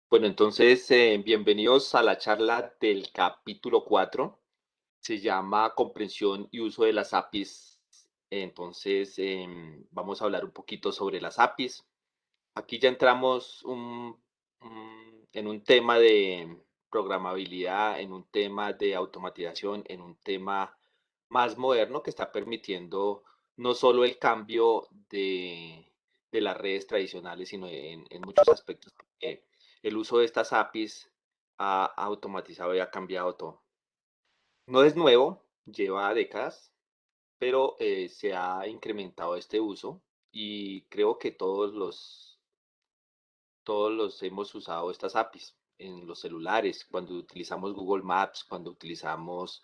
Bueno, entonces, bienvenidos a la charla del capítulo 4. Se llama Comprensión y uso de las APIs. Entonces, vamos a hablar un poquito sobre las APIs. Aquí ya entramos en un tema de programabilidad, en un tema de automatización, en un tema más moderno que está permitiendo no solo el cambio de las redes tradicionales, sino en muchos aspectos. El uso de estas APIs ha automatizado y ha cambiado todo. No es nuevo, lleva décadas, pero se ha incrementado este uso y creo que todos los hemos usado estas APIs en los celulares, cuando utilizamos Google Maps, cuando utilizamos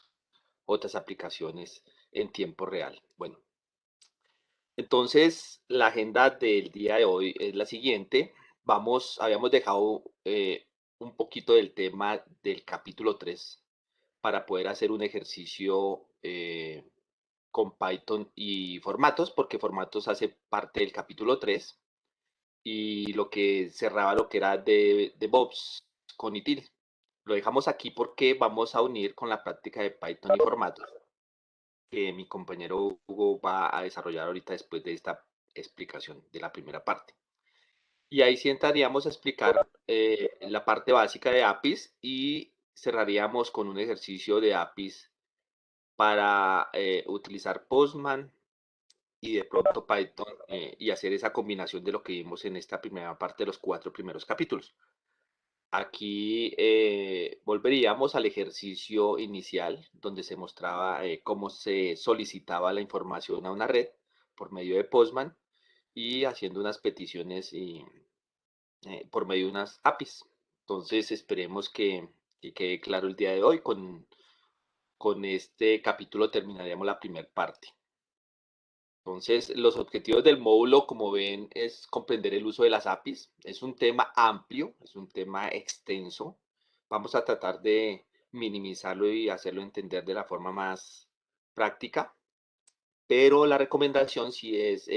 otras aplicaciones en tiempo real. Bueno, entonces la agenda del día de hoy es la siguiente. Habíamos dejado un poquito del tema del capítulo 3 para poder hacer un ejercicio con Python y formatos, porque formatos hace parte del capítulo 3 y lo que cerraba lo que era de DevOps con ITIL. Lo dejamos aquí porque vamos a unir con la práctica de Python y formatos que mi compañero Hugo va a desarrollar ahorita después de esta explicación de la primera parte. Y ahí sí entraríamos a explicar la parte básica de APIs y cerraríamos con un ejercicio de APIs para utilizar Postman y de pronto Python y hacer esa combinación de lo que vimos en esta primera parte de los 4 primeros capítulos. Aquí volveríamos al ejercicio inicial donde se mostraba cómo se solicitaba la información a una red por medio de Postman y haciendo unas peticiones por medio de unas APIs. Entonces esperemos que quede claro el día de hoy. Con este capítulo terminaríamos la primera parte. Entonces, los objetivos del módulo, como ven, es comprender el uso de las APIs. Es un tema amplio, es un tema extenso. Vamos a tratar de minimizarlo y hacerlo entender de la forma más práctica, pero la recomendación sí es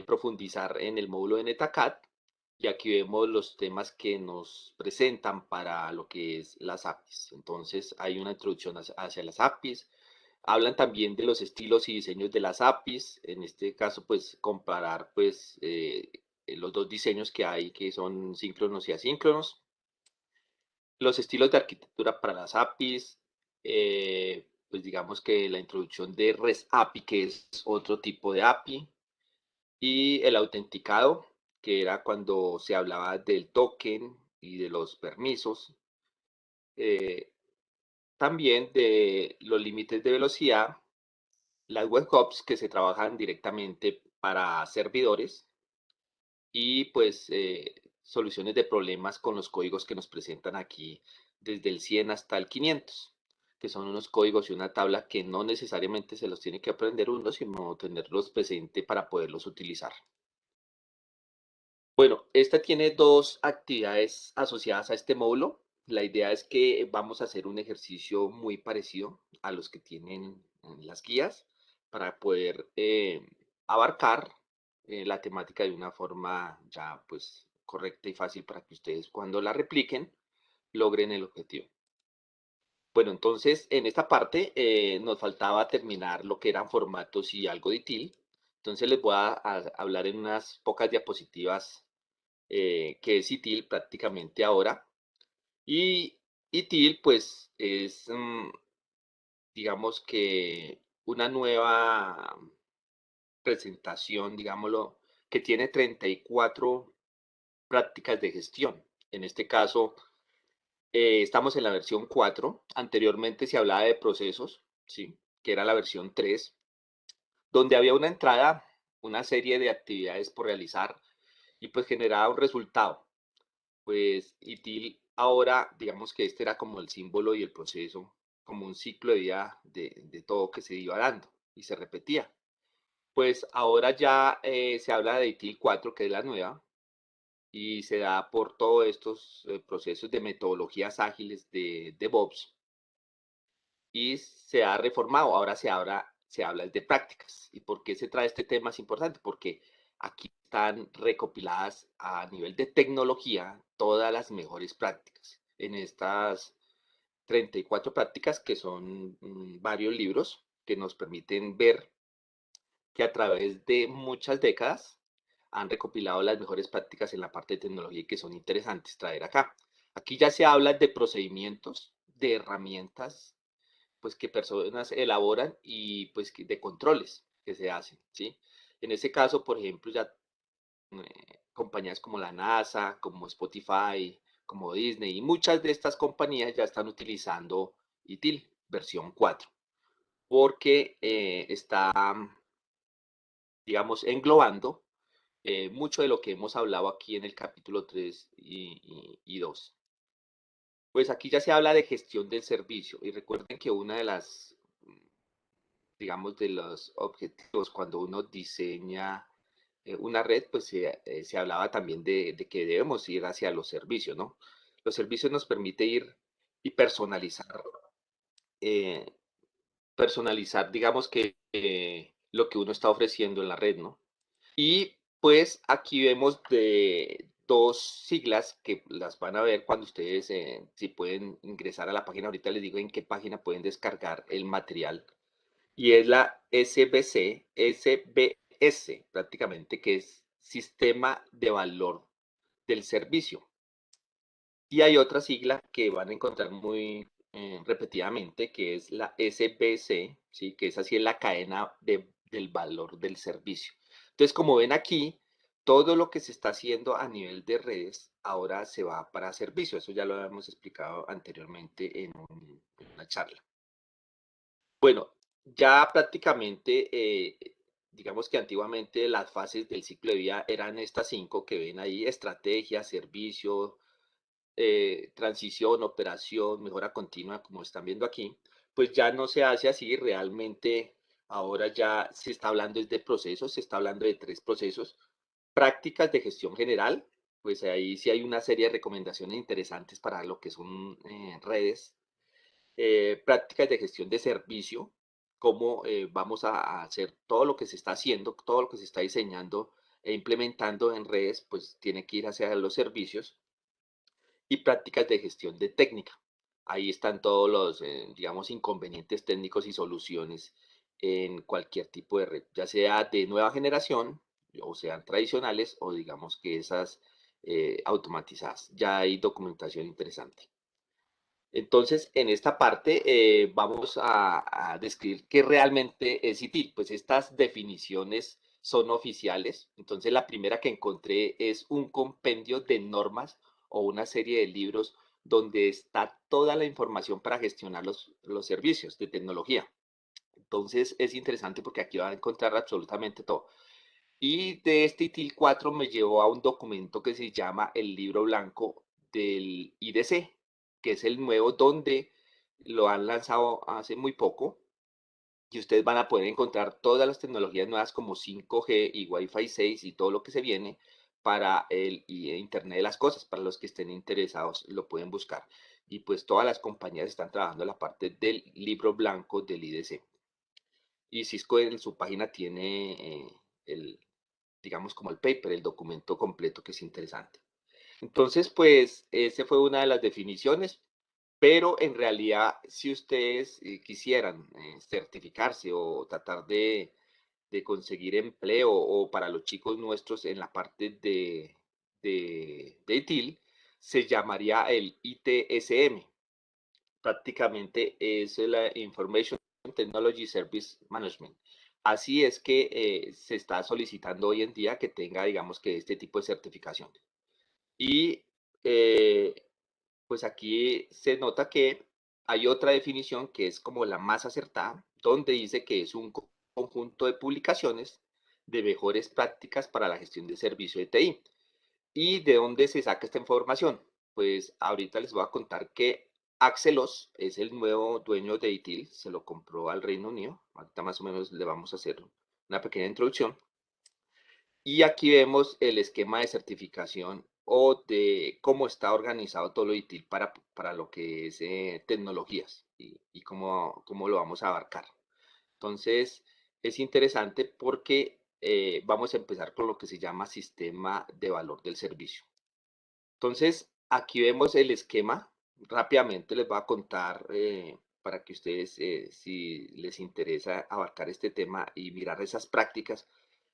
profundizar en el módulo de NetACAD y aquí vemos los temas que nos presentan para lo que es las APIs. Entonces, hay una introducción hacia las APIs, hablan también de los estilos y diseños de las APIs, en este caso pues comparar pues los dos diseños que hay que son síncronos y asíncronos, los estilos de arquitectura para las APIs, pues digamos que la introducción de REST API que es otro tipo de API y el autenticado que era cuando se hablaba del token y de los permisos, eh, también de los límites de velocidad, las webhooks que se trabajan directamente para servidores y pues soluciones de problemas con los códigos que nos presentan aquí desde el 100 hasta el 500, que son unos códigos y una tabla que no necesariamente se los tiene que aprender uno, sino tenerlos presente para poderlos utilizar. Bueno, esta tiene dos actividades asociadas a este módulo. La idea es que vamos a hacer un ejercicio muy parecido a los que tienen en las guías para poder abarcar la temática de una forma ya pues correcta y fácil para que ustedes cuando la repliquen logren el objetivo. Bueno, entonces en esta parte nos faltaba terminar lo que eran formatos y algo de ITIL. Entonces les voy a hablar en unas pocas diapositivas que es ITIL prácticamente ahora. Y ITIL pues es, digamos que una nueva presentación, digámoslo, que tiene 34 prácticas de gestión. En este caso, estamos en la versión 4. Anteriormente se hablaba de procesos, ¿sí? Que era la versión 3, donde había una entrada, una serie de actividades por realizar y pues generaba un resultado. Pues ITIL ahora, digamos que este era como el símbolo y el proceso, como un ciclo de vida de todo que se iba dando y se repetía. Pues ahora ya se habla de ITIL 4, que es la nueva, y se da por todos estos procesos de metodologías ágiles de DevOps y se ha reformado. Ahora se habla de prácticas. ¿Y por qué se trae este tema? Es importante porque aquí están recopiladas a nivel de tecnología todas las mejores prácticas. En estas 34 prácticas, que son varios libros que nos permiten ver que a través de muchas décadas han recopilado las mejores prácticas en la parte de tecnología y que son interesantes traer acá. Aquí ya se habla de procedimientos, de herramientas, pues que personas elaboran y pues de controles que se hacen, ¿sí? En ese caso, por ejemplo, ya compañías como la NASA, como Spotify, como Disney y muchas de estas compañías ya están utilizando ITIL versión 4 porque está, digamos, englobando mucho de lo que hemos hablado aquí en el capítulo 3 y 2. Pues aquí ya se habla de gestión del servicio y recuerden que una de las, digamos, de los objetivos cuando uno diseña una red, pues se hablaba también de que debemos ir hacia los servicios, ¿no? Los servicios nos permite ir y eh, personalizar, digamos que lo que uno está ofreciendo en la red, ¿no? Y pues aquí vemos de dos siglas que las van a ver cuando ustedes, si pueden ingresar a la página, ahorita les digo en qué página pueden descargar el material. Y es la SBS prácticamente, que es Sistema de Valor del Servicio. Y hay otra sigla que van a encontrar muy repetidamente, que es la SBC, ¿sí? Que es así en la cadena del valor del servicio. Entonces, como ven aquí, todo lo que se está haciendo a nivel de redes ahora se va para servicio. Eso ya lo habíamos explicado anteriormente en una charla. Bueno, ya prácticamente, digamos que antiguamente las fases del ciclo de vida eran estas cinco que ven ahí: estrategia, servicio, transición, operación, mejora continua, como están viendo aquí. Pues ya no se hace así, realmente ahora ya se está hablando de procesos, se está hablando de tres procesos: prácticas de gestión general, pues ahí sí hay una serie de recomendaciones interesantes para lo que son redes; prácticas de gestión de servicio, cómo vamos a hacer todo lo que se está haciendo, todo lo que se está diseñando e implementando en redes, pues tiene que ir hacia los servicios; y prácticas de gestión de técnica. Ahí están todos los, digamos, inconvenientes técnicos y soluciones en cualquier tipo de red, ya sea de nueva generación o sean tradicionales o digamos que esas automatizadas. Ya hay documentación interesante. Entonces, en esta parte vamos a describir qué realmente es ITIL. Pues estas definiciones son oficiales. Entonces, la primera que encontré es un compendio de normas o una serie de libros donde está toda la información para gestionar los servicios de tecnología. Entonces, es interesante porque aquí van a encontrar absolutamente todo. Y de este ITIL 4 me llevó a un documento que se llama el Libro Blanco del IDC, que es el nuevo, donde lo han lanzado hace muy poco y ustedes van a poder encontrar todas las tecnologías nuevas como 5G y Wi-Fi 6 y todo lo que se viene para el Internet de las cosas. Para los que estén interesados lo pueden buscar. Y pues todas las compañías están trabajando en la parte del Libro Blanco del IDC. Y Cisco en su página tiene el, digamos, como el paper, el documento completo, que es interesante. Entonces, pues, esa fue una de las definiciones, pero en realidad, si ustedes quisieran certificarse o tratar de conseguir empleo o para los chicos nuestros en la parte de ITIL, se llamaría el ITSM. Prácticamente es la Information Technology Service Management. Así es que se está solicitando hoy en día que tenga, digamos, que este tipo de certificación. Y eh, pues aquí se nota que hay otra definición que es como la más acertada, donde dice que es un conjunto de publicaciones de mejores prácticas para la gestión de servicio de TI. ¿Y de dónde se saca esta información? Pues ahorita les voy a contar que Axelos es el nuevo dueño de ITIL, se lo compró al Reino Unido. Ahorita más o menos le vamos a hacer una pequeña introducción. Y aquí vemos el esquema de certificación o de cómo está organizado todo lo ITIL para lo que es tecnologías y cómo lo vamos a abarcar. Entonces, es interesante porque vamos a empezar con lo que se llama sistema de valor del servicio. Entonces, aquí vemos el esquema. Rápidamente les voy a contar para que ustedes, si les interesa abarcar este tema y mirar esas prácticas,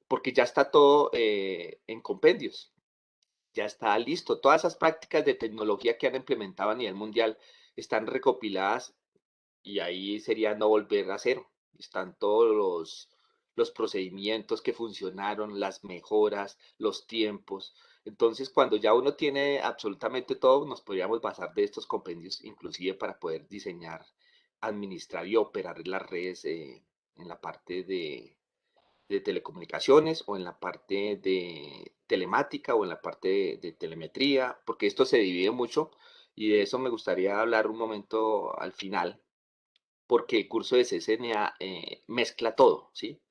porque ya está todo en compendios, ya está listo. Todas esas prácticas de tecnología que han implementado a nivel mundial están recopiladas y ahí sería no volver a cero. Están todos los procedimientos que funcionaron, las mejoras, los tiempos. Entonces, cuando ya uno tiene absolutamente todo, nos podríamos basar de estos compendios, inclusive para poder diseñar, administrar y operar las redes en la parte de telecomunicaciones o en la parte de telemática o en la parte de telemetría, porque esto se divide mucho y de eso me gustaría hablar un momento al final, porque el curso de CCNA mezcla todo, ¿sí?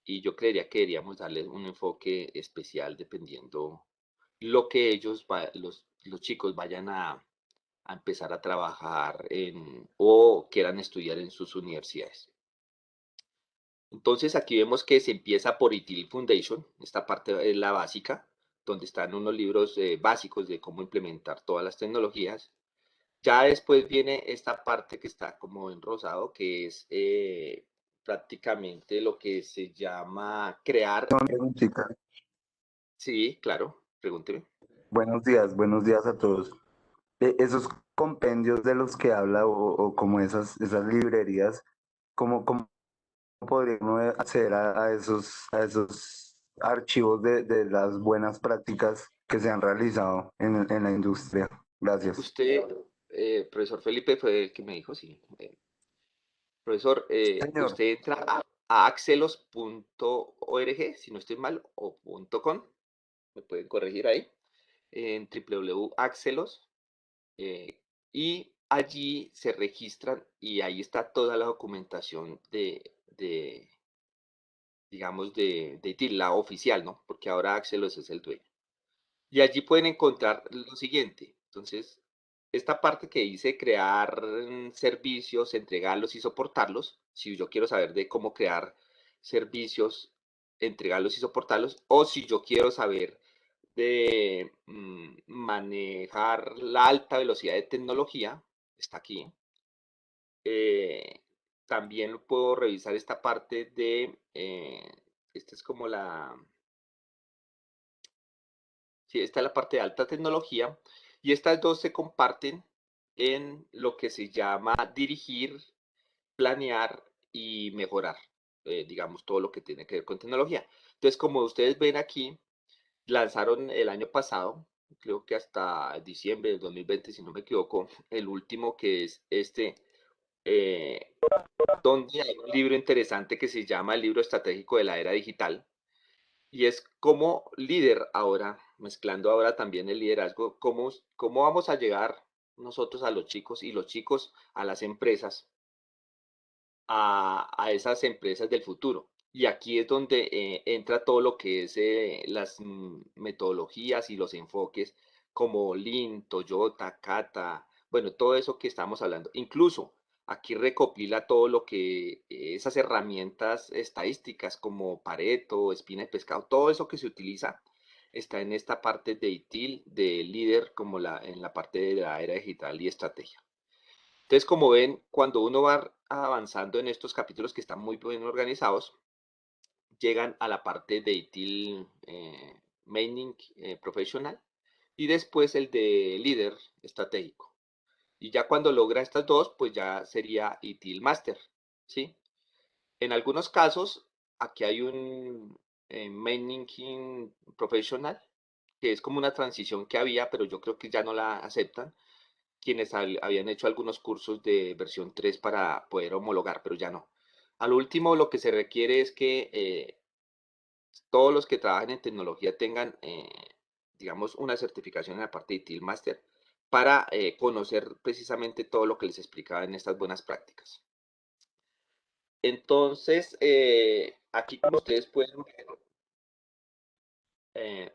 Y yo creería que deberíamos darle un enfoque especial dependiendo lo que ellos, los chicos vayan a empezar a trabajar en, o quieran estudiar en sus universidades. Entonces aquí vemos que se empieza por ITIL Foundation, esta parte es la básica, donde están unos libros básicos de cómo implementar todas las tecnologías. Ya después viene esta parte que está como en rosado, que es prácticamente lo que se llama crear. Una preguntita. Sí, claro, pregúnteme. Buenos días a todos. Esos compendios de los que habla o como esas librerías, ¿cómo podría uno acceder a esos archivos de las buenas prácticas que se han realizado en la industria? Gracias. Usted, profesor Felipe, fue el que me dijo, sí. Profesor, Señor, usted entra a axelos.org, si no estoy mal, o .com, me pueden corregir ahí, en www.axelos, y allí se registran y ahí está toda la documentación digamos, de ITIL, la oficial, ¿no? Porque ahora Axelos es el dueño. Y allí pueden encontrar lo siguiente. Entonces, esta parte que dice crear servicios, entregarlos y soportarlos, si yo quiero saber de cómo crear servicios, entregarlos y soportarlos, o si yo quiero saber de manejar la alta velocidad de tecnología, está aquí. Eh, También puedo revisar esta parte de, esta es como sí, esta es la parte de alta tecnología, y estas dos se comparten en lo que se llama dirigir, planear y mejorar, digamos, todo lo que tiene que ver con tecnología. Entonces, como ustedes ven aquí, lanzaron el año pasado, creo que hasta diciembre del 2020, si no me equivoco, el último que es este, eh, donde hay un libro interesante que se llama el libro estratégico de la era digital, y es como líder ahora, mezclando ahora también el liderazgo, cómo vamos a llegar nosotros a los chicos y los chicos a las empresas, a esas empresas del futuro. Y aquí es donde entra todo lo que es las metodologías y los enfoques como Lean, Toyota, Kata, bueno, todo eso que estamos hablando. Incluso aquí recopila todo lo que esas herramientas estadísticas como Pareto, espina de pescado, todo eso que se utiliza está en esta parte de ITIL, de líder, como en la parte de la era digital y estrategia. Entonces, como ven, cuando uno va avanzando en estos capítulos que están muy bien organizados, llegan a la parte de ITIL Maining Professional y después el de líder estratégico. Y ya cuando logra estas dos, pues ya sería ITIL Master, ¿sí? En algunos casos, aquí hay un Maining Professional, que es como una transición que había, pero yo creo que ya no la aceptan, quienes habían hecho algunos cursos de versión 3 para poder homologar, pero ya no. Al último, lo que se requiere es que todos los que trabajan en tecnología tengan, digamos, una certificación en la parte de TIL Master para conocer precisamente todo lo que les explicaba en estas buenas prácticas. Entonces, aquí como ustedes pueden ver,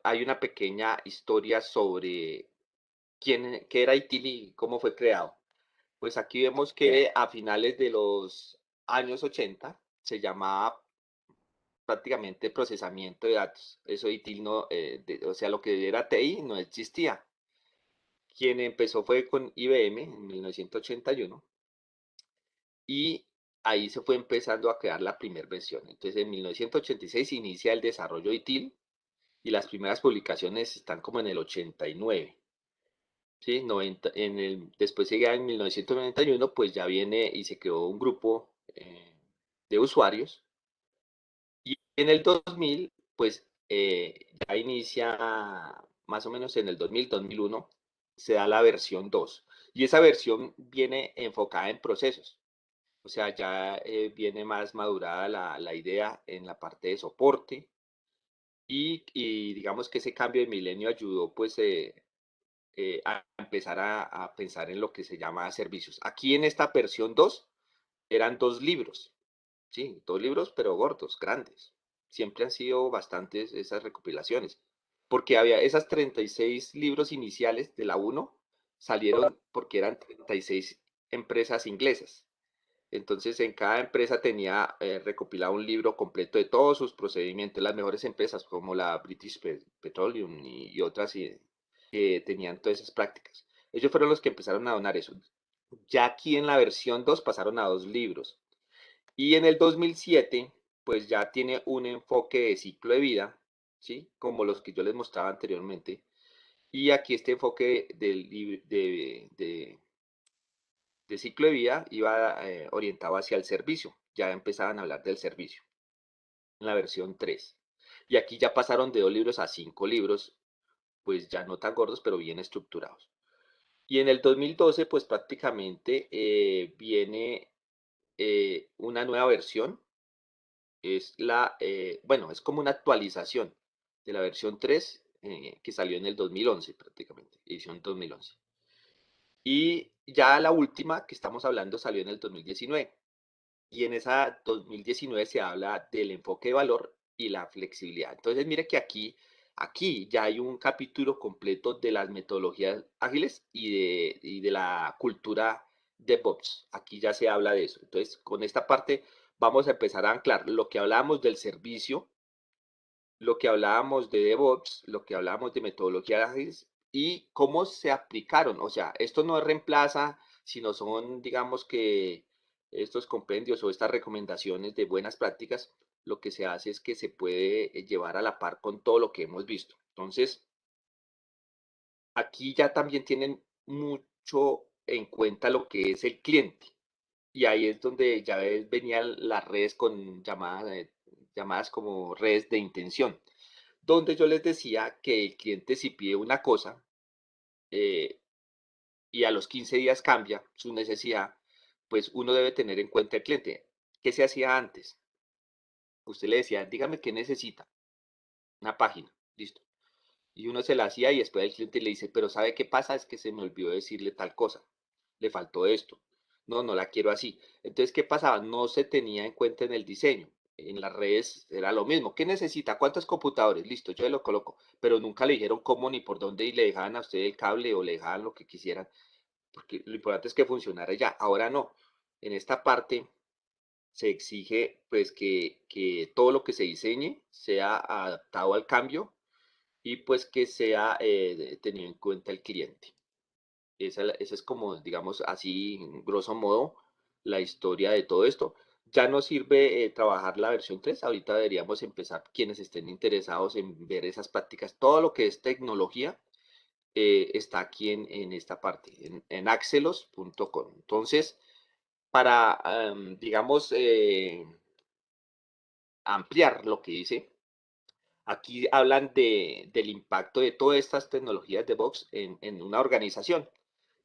hay una pequeña historia sobre qué era ITIL y cómo fue creado. Pues aquí vemos que a finales de los años 80 se llamaba prácticamente procesamiento de datos. Eso ITIL no, o sea, lo que era TI no existía. Quien empezó fue con IBM en 1981 y ahí se fue empezando a crear la primera versión. Entonces en 1986 inicia el desarrollo de ITIL y las primeras publicaciones están como en el 89. ¿Sí? Después llega en 1991, pues ya viene y se creó un grupo de usuarios. Y en el 2000, pues ya inicia más o menos en el 2000, 2001, se da la versión 2. Y esa versión viene enfocada en procesos. O sea, ya viene más madurada la idea en la parte de soporte. Y digamos que ese cambio de milenio ayudó pues a empezar a pensar en lo que se llama servicios. Aquí en esta versión 2 eran 2 libros, sí, 2 libros pero gordos, grandes. Siempre han sido bastantes esas recopilaciones, porque había esas 36 libros iniciales de la 1 salieron porque eran 36 empresas inglesas. Entonces, en cada empresa tenía recopilado un libro completo de todos sus procedimientos, las mejores empresas como la British Petroleum y otras que tenían todas esas prácticas. Ellos fueron los que empezaron a donar eso. Ya aquí en la versión 2 pasaron a 2 libros. Y en el 2007, pues ya tiene un enfoque de ciclo de vida, ¿sí? Como los que yo les mostraba anteriormente. Y aquí este enfoque de ciclo de vida iba orientado hacia el servicio. Ya empezaban a hablar del servicio en la versión 3. Y aquí ya pasaron de 2 libros a 5 libros, pues ya no tan gordos, pero bien estructurados. Y en el 2012, pues prácticamente viene una nueva versión. Bueno, es como una actualización de la versión 3 que salió en el 2011 prácticamente, edición 2011. Y ya la última que estamos hablando salió en el 2019. Y en esa 2019 se habla del enfoque de valor y la flexibilidad. Entonces, mire que aquí ya hay un capítulo completo de las metodologías ágiles y de la cultura DevOps. Aquí ya se habla de eso. Entonces, con esta parte vamos a empezar a anclar lo que hablábamos del servicio, lo que hablábamos de DevOps, lo que hablábamos de metodologías ágiles y cómo se aplicaron. O sea, esto no reemplaza, sino son, digamos que estos compendios o estas recomendaciones de buenas prácticas, lo que se hace es que se puede llevar a la par con todo lo que hemos visto. Entonces, aquí ya también tienen mucho en cuenta lo que es el cliente. Y ahí es donde ya venían las redes con llamadas como redes de intención, donde yo les decía que el cliente si pide una cosa eh, y a los 15 días cambia su necesidad, pues uno debe tener en cuenta el cliente. ¿Qué se hacía antes? Usted le decía, dígame qué necesita, una página, listo. Y uno se la hacía y después el cliente le dice, pero ¿sabe qué pasa? Es que se me olvidó decirle tal cosa, le faltó esto, no, no la quiero así. Entonces, ¿qué pasaba? No se tenía en cuenta en el diseño. En las redes era lo mismo. ¿Qué necesita? ¿Cuántos computadores? Listo, yo lo coloco. Pero nunca le dijeron cómo ni por dónde y le dejaban a usted el cable o le dejaban lo que quisieran. Porque lo importante es que funcionara ya. Ahora no. En esta parte se exige pues que todo lo que se diseñe sea adaptado al cambio y pues que sea tenido en cuenta el cliente. Esa es como, digamos así, grosso modo, la historia de todo esto. Ya nos sirve trabajar la versión 3. Ahorita deberíamos empezar, quienes estén interesados en ver esas prácticas, todo lo que es tecnología está aquí en esta parte, en axelos.com. Entonces, para, digamos, ampliar lo que dice, aquí hablan del impacto de todas estas tecnologías de Vox en una organización.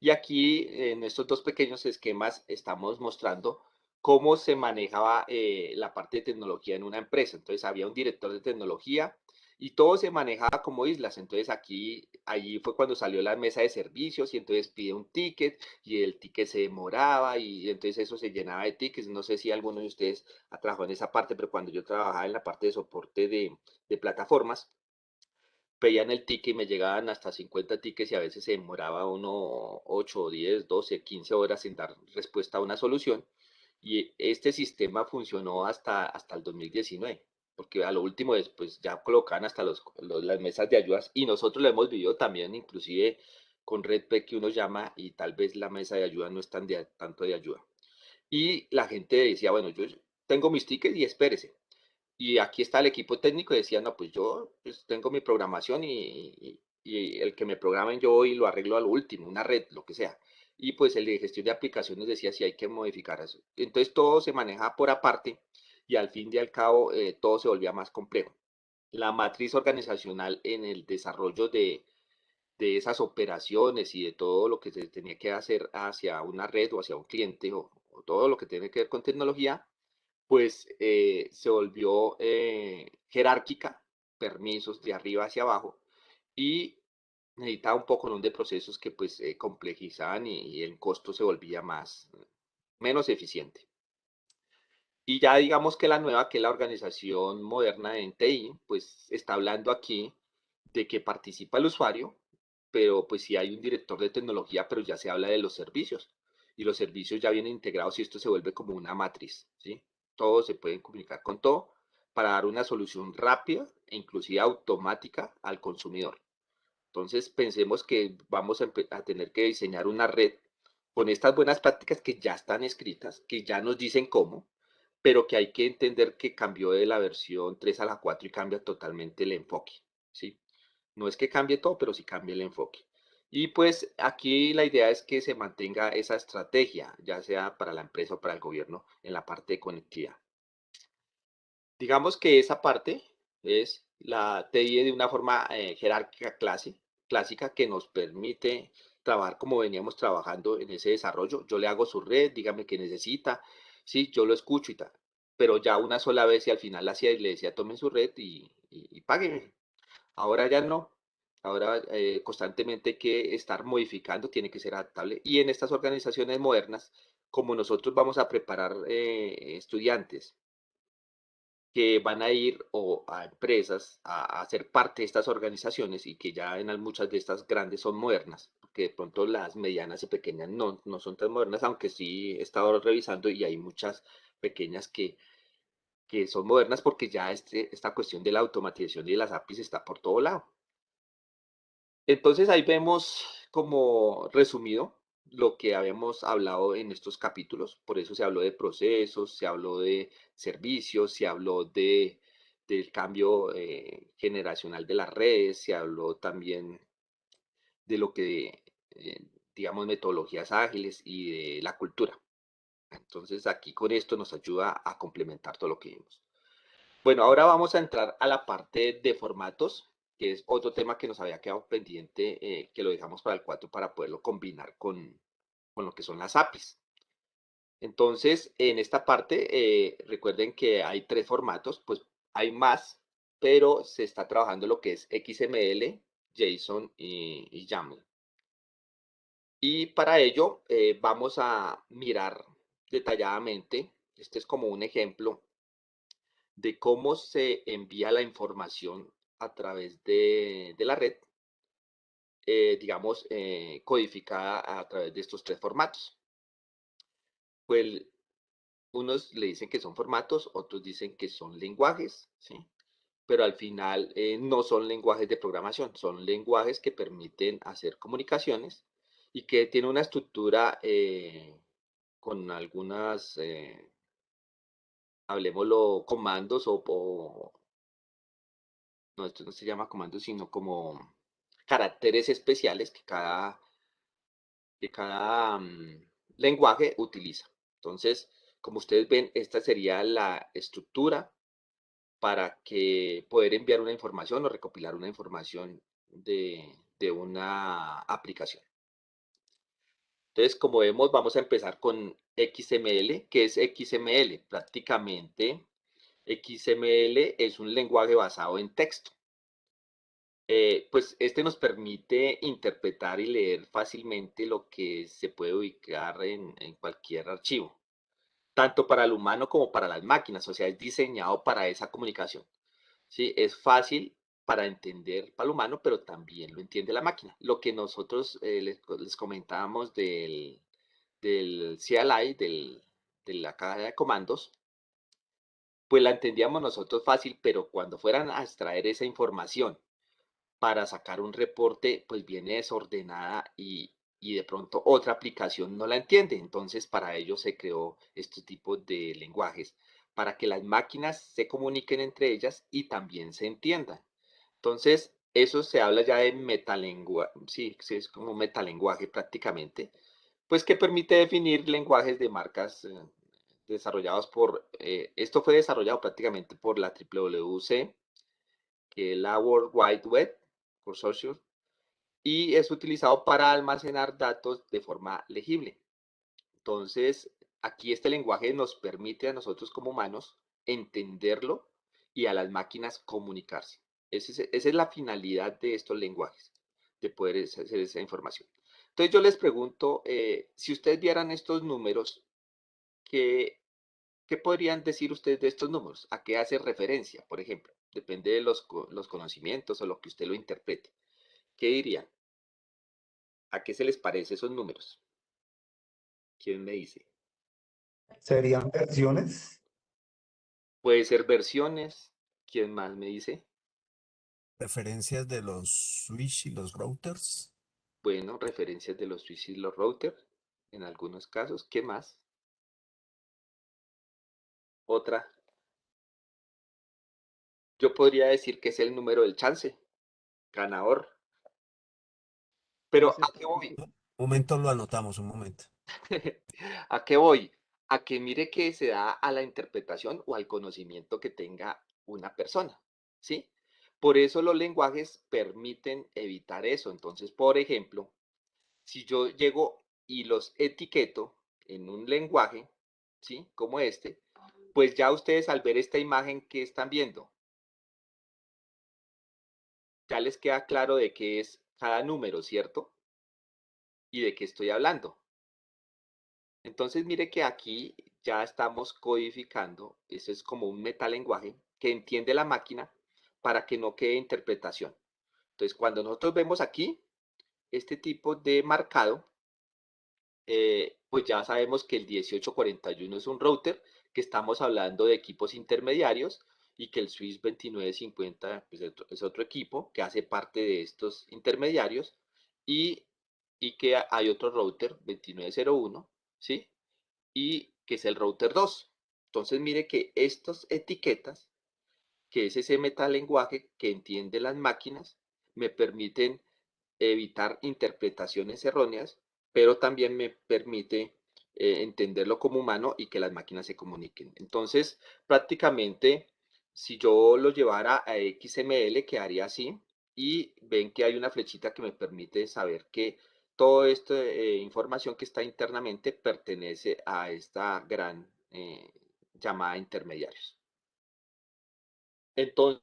Y aquí, en estos dos pequeños esquemas, estamos mostrando cómo se manejaba la parte de tecnología en una empresa. Entonces, había un director de tecnología y todo se manejaba como islas. Entonces, allí fue cuando salió la mesa de servicios y entonces pide un ticket y el ticket se demoraba y entonces eso se llenaba de tickets. No sé si alguno de ustedes ha trabajado en esa parte, pero cuando yo trabajaba en la parte de soporte de plataformas, pedían el ticket y me llegaban hasta 50 tickets y a veces se demoraba uno 8, 10, 12, 15 horas en dar respuesta a una solución. Y este sistema funcionó hasta el 2019, porque a lo último después ya colocaban hasta las mesas de ayudas y nosotros lo hemos vivido también, inclusive con Red P que uno llama y tal vez la mesa de ayuda no es tanto de ayuda. Y la gente decía, bueno, yo tengo mis tickets y espérese. Y aquí está el equipo técnico y decía, no, pues yo pues, tengo mi programación y el que me programen yo voy y lo arreglo a lo último, una red, lo que sea. Y pues el de gestión de aplicaciones decía si hay que modificar eso. Entonces todo se maneja por aparte y al fin y al cabo todo se volvía más complejo. La matriz organizacional en el desarrollo de esas operaciones y de todo lo que se tenía que hacer hacia una red o hacia un cliente o todo lo que tiene que ver con tecnología, pues se volvió jerárquica, permisos de arriba hacia abajo, y necesitaba un poco, ¿no?, de procesos que pues complejizaban y el costo se volvía menos eficiente. Y ya digamos que la nueva, que es la organización moderna en TI, pues está hablando aquí de que participa el usuario, pero pues sí hay un director de tecnología, pero ya se habla de los servicios. Y los servicios ya vienen integrados y esto se vuelve como una matriz, ¿sí? Todos se pueden comunicar con todo para dar una solución rápida e inclusive automática al consumidor. Entonces pensemos que vamos a tener que diseñar una red con estas buenas prácticas que ya están escritas, que ya nos dicen cómo, pero que hay que entender que cambió de la versión 3 a la 4 y cambia totalmente el enfoque, ¿sí? No es que cambie todo, pero sí cambia el enfoque. Y pues aquí la idea es que se mantenga esa estrategia, ya sea para la empresa o para el gobierno, en la parte de conectividad. Digamos que esa parte es la TI de una forma jerárquica clásica que nos permite trabajar como veníamos trabajando en ese desarrollo. Yo le hago su red, dígame qué necesita, sí, yo lo escucho y tal, pero ya una sola vez y al final la hacía y le decía tomen su red y páguenme. Ahora ya no. Ahora constantemente hay que estar modificando, tiene que ser adaptable. Y en estas organizaciones modernas, como nosotros vamos a preparar estudiantes que van a ir o a empresas a ser parte de estas organizaciones y que ya en muchas de estas grandes son modernas, porque de pronto las medianas y pequeñas no son tan modernas, aunque sí he estado revisando y hay muchas pequeñas que son modernas porque ya esta cuestión de la automatización y de las APIs está por todo lado. Entonces ahí vemos como resumido lo que habíamos hablado en estos capítulos, por eso se habló de procesos, se habló de servicios, se habló del cambio generacional de las redes, se habló también de lo que, digamos, metodologías ágiles y de la cultura. Entonces aquí con esto nos ayuda a complementar todo lo que vimos. Bueno, ahora vamos a entrar a la parte de formatos, que es otro tema que nos había quedado pendiente, que lo dejamos para el 4 para poderlo combinar con lo que son las APIs. Entonces, en esta parte, recuerden que hay tres formatos, pues hay más, pero se está trabajando lo que es XML, JSON y YAML. Y para ello vamos a mirar detalladamente, este es como un ejemplo de cómo se envía la información a través de la red, digamos, codificada a través de estos tres formatos. Pues unos le dicen que son formatos, otros dicen que son lenguajes, ¿sí? Pero al final no son lenguajes de programación, son lenguajes que permiten hacer comunicaciones y que tienen una estructura con algunas, hablemoslo, comandos no, esto no se llama comandos, sino como caracteres especiales que cada lenguaje utiliza. Entonces, como ustedes ven, esta sería la estructura para que poder enviar una información o recopilar una información de una aplicación. Entonces, como vemos, vamos a empezar con XML. ¿Qué es XML? Prácticamente, XML es un lenguaje basado en texto. Pues este nos permite interpretar y leer fácilmente lo que se puede ubicar en cualquier archivo, tanto para el humano como para las máquinas, o sea, es diseñado para esa comunicación. ¿Sí? Es fácil para entender para el humano, pero también lo entiende la máquina. Lo que nosotros les comentábamos del CLI, de la caja de comandos, pues la entendíamos nosotros fácil, pero cuando fueran a extraer esa información para sacar un reporte, pues viene desordenada y de pronto otra aplicación no la entiende. Entonces, para ello se creó este tipo de lenguajes, para que las máquinas se comuniquen entre ellas y también se entiendan. Entonces, eso se habla ya de metalenguaje, sí, sí, es como un metalenguaje prácticamente, pues que permite definir lenguajes de marcas desarrollados esto fue desarrollado prácticamente por la WWC, que es la World Wide Web Consortium, y es utilizado para almacenar datos de forma legible. Entonces, aquí este lenguaje nos permite a nosotros como humanos entenderlo y a las máquinas comunicarse. Esa es la finalidad de estos lenguajes, de poder hacer esa información. Entonces yo les pregunto, si ustedes vieran estos números, ¿qué, ¿qué podrían decir ustedes de estos números? ¿A qué hace referencia, por ejemplo? Depende de los conocimientos o lo que usted lo interprete. ¿Qué dirían? ¿A qué se les parece esos números? ¿Quién me dice? ¿Serían versiones? Puede ser versiones. ¿Quién más me dice? Referencias de los switch y los routers. Bueno, referencias de los switches y los routers, en algunos casos. ¿Qué más? Otra. Yo podría decir que es el número del chance, ganador. Pero ¿a qué voy? Un momento lo anotamos, un momento. ¿A qué voy? A que mire que se da a la interpretación o al conocimiento que tenga una persona, ¿sí? Por eso los lenguajes permiten evitar eso. Entonces, por ejemplo, si yo llego y los etiqueto en un lenguaje, ¿sí? Como este, pues ya ustedes al ver esta imagen que están viendo, ya les queda claro de qué es cada número, ¿cierto? Y de qué estoy hablando. Entonces, mire que aquí ya estamos codificando, eso es como un metalenguaje que entiende la máquina para que no quede interpretación. Entonces, cuando nosotros vemos aquí este tipo de marcado, pues ya sabemos que el 1841 es un router, que estamos hablando de equipos intermediarios y que el Swiss 2950 pues, es otro equipo que hace parte de estos intermediarios y, y que hay otro router 2901, ¿sí? Y que es el router 2. Entonces mire que estas etiquetas, que es ese metalenguaje que entiende las máquinas, me permiten evitar interpretaciones erróneas, pero también me permite entenderlo como humano y que las máquinas se comuniquen. Entonces, prácticamente, si yo lo llevara a XML, quedaría así, y ven que hay una flechita que me permite saber que toda esta información que está internamente pertenece a esta gran llamada intermediarios. Entonces,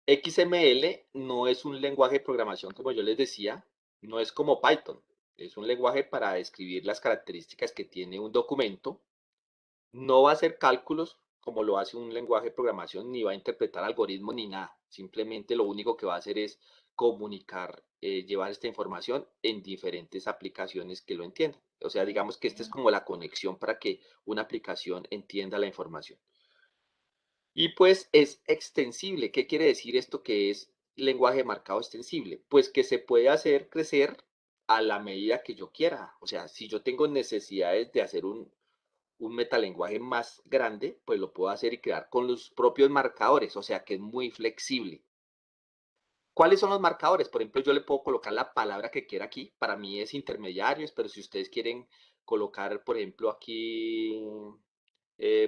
XML no es un lenguaje de programación, como yo les decía, no es como Python. Es un lenguaje para describir las características que tiene un documento. No va a hacer cálculos como lo hace un lenguaje de programación, ni va a interpretar algoritmos ni nada. Simplemente lo único que va a hacer es comunicar, llevar esta información en diferentes aplicaciones que lo entiendan. O sea, digamos que esta es como la conexión para que una aplicación entienda la información. Y pues es extensible. ¿Qué quiere decir esto que es lenguaje marcado extensible? Pues que se puede hacer crecer a la medida que yo quiera. O sea, si yo tengo necesidades de hacer un metalenguaje más grande, pues lo puedo hacer y crear con los propios marcadores. O sea, que es muy flexible. ¿Cuáles son los marcadores? Por ejemplo, yo le puedo colocar la palabra que quiera aquí. Para mí es intermediarios, pero si ustedes quieren colocar, por ejemplo, aquí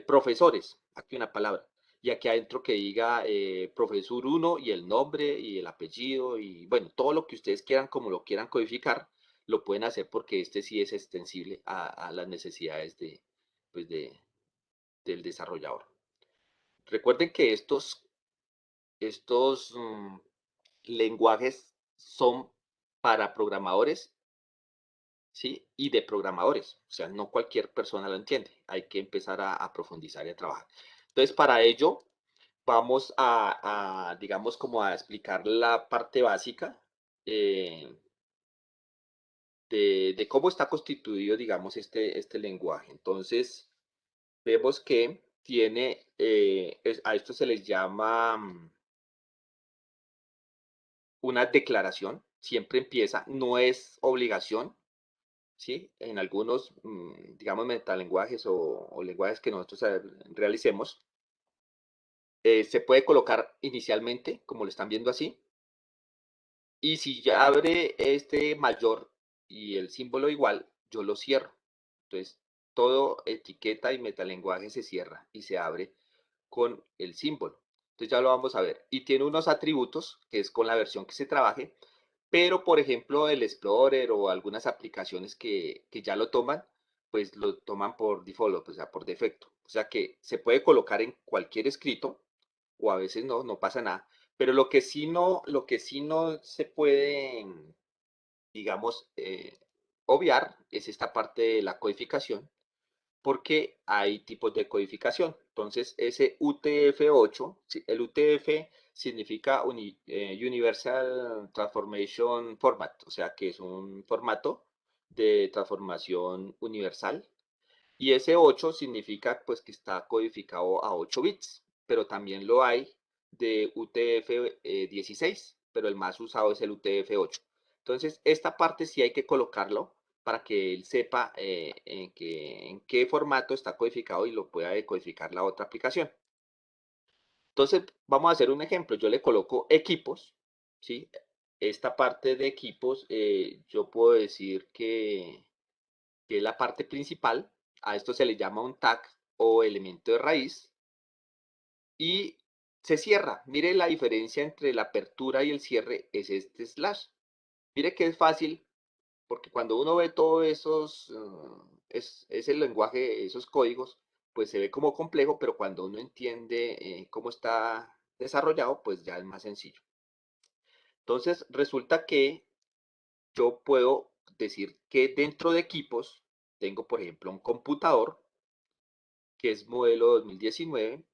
profesores, aquí una palabra, y aquí adentro que diga profesor uno y el nombre y el apellido y bueno, todo lo que ustedes quieran, como lo quieran codificar, lo pueden hacer porque este sí es extensible a las necesidades pues del desarrollador. Recuerden que estos lenguajes son para programadores, ¿sí? Y de programadores, o sea, no cualquier persona lo entiende, hay que empezar a profundizar y a trabajar. Entonces, para ello, vamos digamos, como a explicar la parte básica eh, de cómo está constituido, digamos, este lenguaje. Entonces, vemos que tiene, a esto se les llama una declaración, siempre empieza, no es obligación, ¿sí? En algunos, digamos, metalenguajes o lenguajes que nosotros realicemos, se puede colocar inicialmente, como lo están viendo así, y si ya abre este mayor y el símbolo igual, yo lo cierro. Entonces, todo etiqueta y metalenguaje se cierra y se abre con el símbolo. Entonces ya lo vamos a ver. Y tiene unos atributos, que es con la versión que se trabaje, pero por ejemplo el Explorer o algunas aplicaciones que ya lo toman, pues lo toman por default, o sea, por defecto. O sea que se puede colocar en cualquier escrito, o a veces no, no pasa nada. Pero lo que sí no se puede, digamos, obviar es esta parte de la codificación, porque hay tipos de codificación. Entonces, ese UTF-8, el UTF significa Universal Transformation Format, o sea que es un formato de transformación universal. Y ese 8 significa pues que está codificado a 8 bits, pero también lo hay de UTF-16, pero el más usado es el UTF-8. Entonces, esta parte sí hay que colocarlo para que él sepa en qué formato está codificado y lo pueda decodificar la otra aplicación. Entonces, vamos a hacer un ejemplo. Yo le coloco equipos, ¿sí? Esta parte de equipos, yo puedo decir que es la parte principal. A esto se le llama un tag o elemento de raíz. Y se cierra. Mire la diferencia entre la apertura y el cierre es este slash. Mire que es fácil, porque cuando uno ve todos esos, ese lenguaje, esos códigos, pues se ve como complejo, pero cuando uno entiende cómo está desarrollado, pues ya es más sencillo. Entonces, resulta que yo puedo decir que dentro de equipos tengo, por ejemplo, un computador que es modelo 2019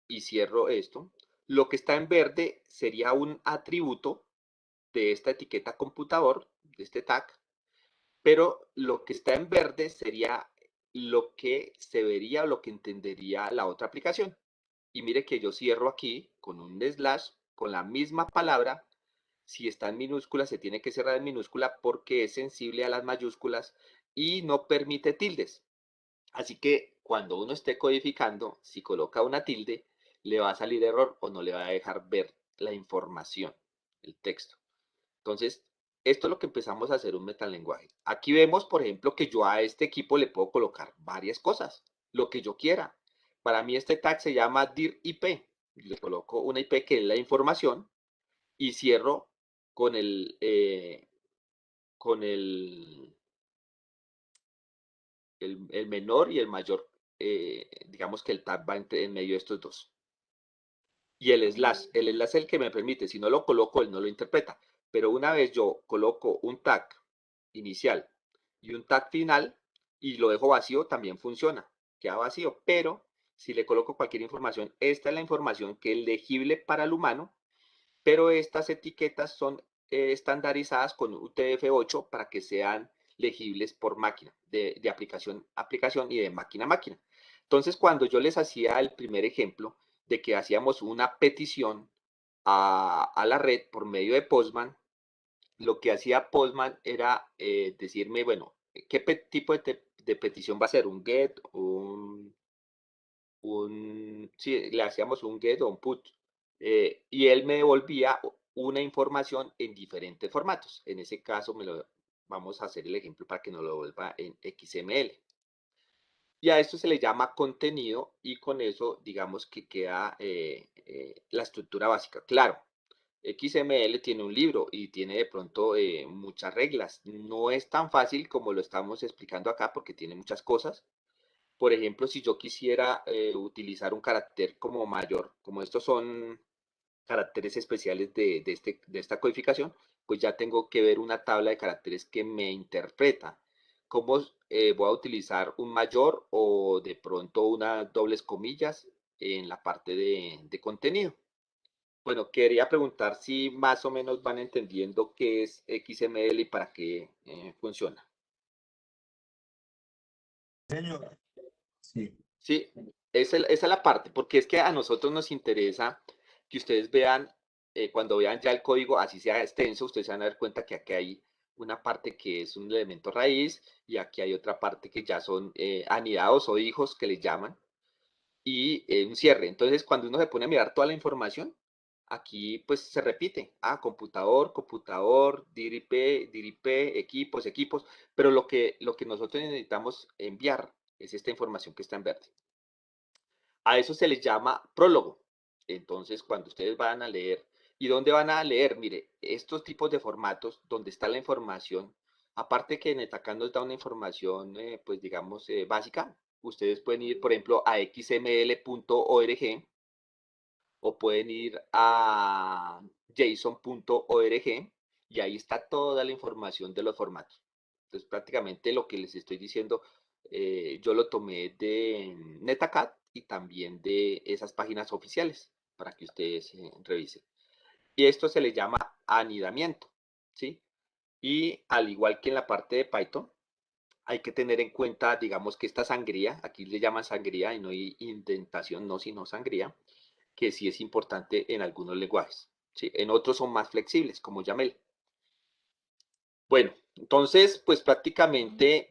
y cierro esto. Lo que está en verde sería un atributo de esta etiqueta computador, de este tag, pero lo que está en verde sería lo que se vería o lo que entendería la otra aplicación. Y mire que yo cierro aquí con un slash, con la misma palabra. Si está en minúscula, se tiene que cerrar en minúscula porque es sensible a las mayúsculas y no permite tildes. Así que cuando uno esté codificando, si coloca una tilde, le va a salir error o no le va a dejar ver la información, el texto. Entonces, esto es lo que empezamos a hacer un metalenguaje. Aquí vemos, por ejemplo, que yo a este equipo le puedo colocar varias cosas, lo que yo quiera. Para mí este tag se llama dir IP. Le coloco una IP que es la información y cierro con con el menor y el mayor. Digamos que el tag va en medio de estos dos. Y el slash es el que me permite, si no lo coloco, él no lo interpreta. Pero una vez yo coloco un tag inicial y un tag final y lo dejo vacío, también funciona, queda vacío. Pero si le coloco cualquier información, esta es la información que es legible para el humano, pero estas etiquetas son estandarizadas con UTF-8 para que sean legibles por máquina, de aplicación a aplicación y de máquina a máquina. Entonces, cuando yo les hacía el primer ejemplo de que hacíamos una petición a la red por medio de Postman, lo que hacía Postman era decirme, bueno, ¿qué tipo de petición va a ser? ¿Un GET? Sí, le hacíamos un get o un put, y él me devolvía una información en diferentes formatos. En ese caso, vamos a hacer el ejemplo para que nos lo devuelva en XML. Y a esto se le llama contenido y con eso digamos que queda la estructura básica. Claro, XML tiene un libro y tiene de pronto muchas reglas. No es tan fácil como lo estamos explicando acá porque tiene muchas cosas. Por ejemplo, si yo quisiera utilizar un carácter como mayor, como estos son caracteres especiales de esta codificación, pues ya tengo que ver una tabla de caracteres que me interpreta. ¿Cómo voy a utilizar un mayor o de pronto unas dobles comillas en la parte de contenido? Bueno, quería preguntar si más o menos van entendiendo qué es XML y para qué funciona. Señor. Sí. Sí, esa es la parte, porque es que a nosotros nos interesa que ustedes vean, cuando vean ya el código, así sea extenso, ustedes se van a dar cuenta que aquí hay una parte que es un elemento raíz y aquí hay otra parte que ya son anidados o hijos que les llaman y un cierre. Entonces, cuando uno se pone a mirar toda la información, aquí pues se repite, computador, computador, dir IP, equipos, equipos, pero lo que nosotros necesitamos enviar es esta información que está en verde. A eso se les llama prólogo. Entonces, cuando ustedes van a leer, ¿y dónde van a leer? Mire, estos tipos de formatos donde está la información, aparte que Netacad nos da una información, pues digamos, básica, ustedes pueden ir, por ejemplo, a xml.org o pueden ir a json.org y ahí está toda la información de los formatos. Entonces, prácticamente lo que les estoy diciendo, yo lo tomé de Netacad y también de esas páginas oficiales para que ustedes revisen. Y esto se le llama anidamiento, ¿sí? Y al igual que en la parte de Python, hay que tener en cuenta, digamos, que esta sangría, aquí le llaman sangría y no hay indentación, no, sino sangría, que sí es importante en algunos lenguajes. ¿Sí? En otros son más flexibles, como YAML. Bueno, entonces, pues prácticamente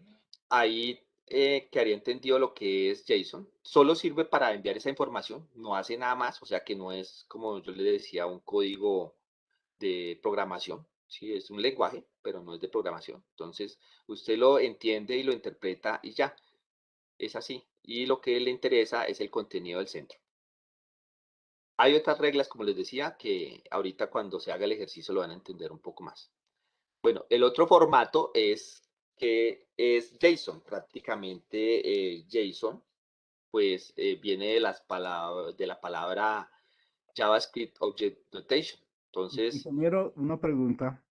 ahí quedaría entendido lo que es JSON. Solo sirve para enviar esa información, no hace nada más, o sea que no es, como yo le decía, un código de programación. Sí, es un lenguaje, pero no es de programación. Entonces, usted lo entiende y lo interpreta y ya, es así. Y lo que le interesa es el contenido del centro. Hay otras reglas, como les decía, que ahorita cuando se haga el ejercicio lo van a entender un poco más. Bueno, el otro formato es que es JSON. Prácticamente JSON, pues viene de la palabra JavaScript Object Notation. Entonces, Ingeniero, una pregunta.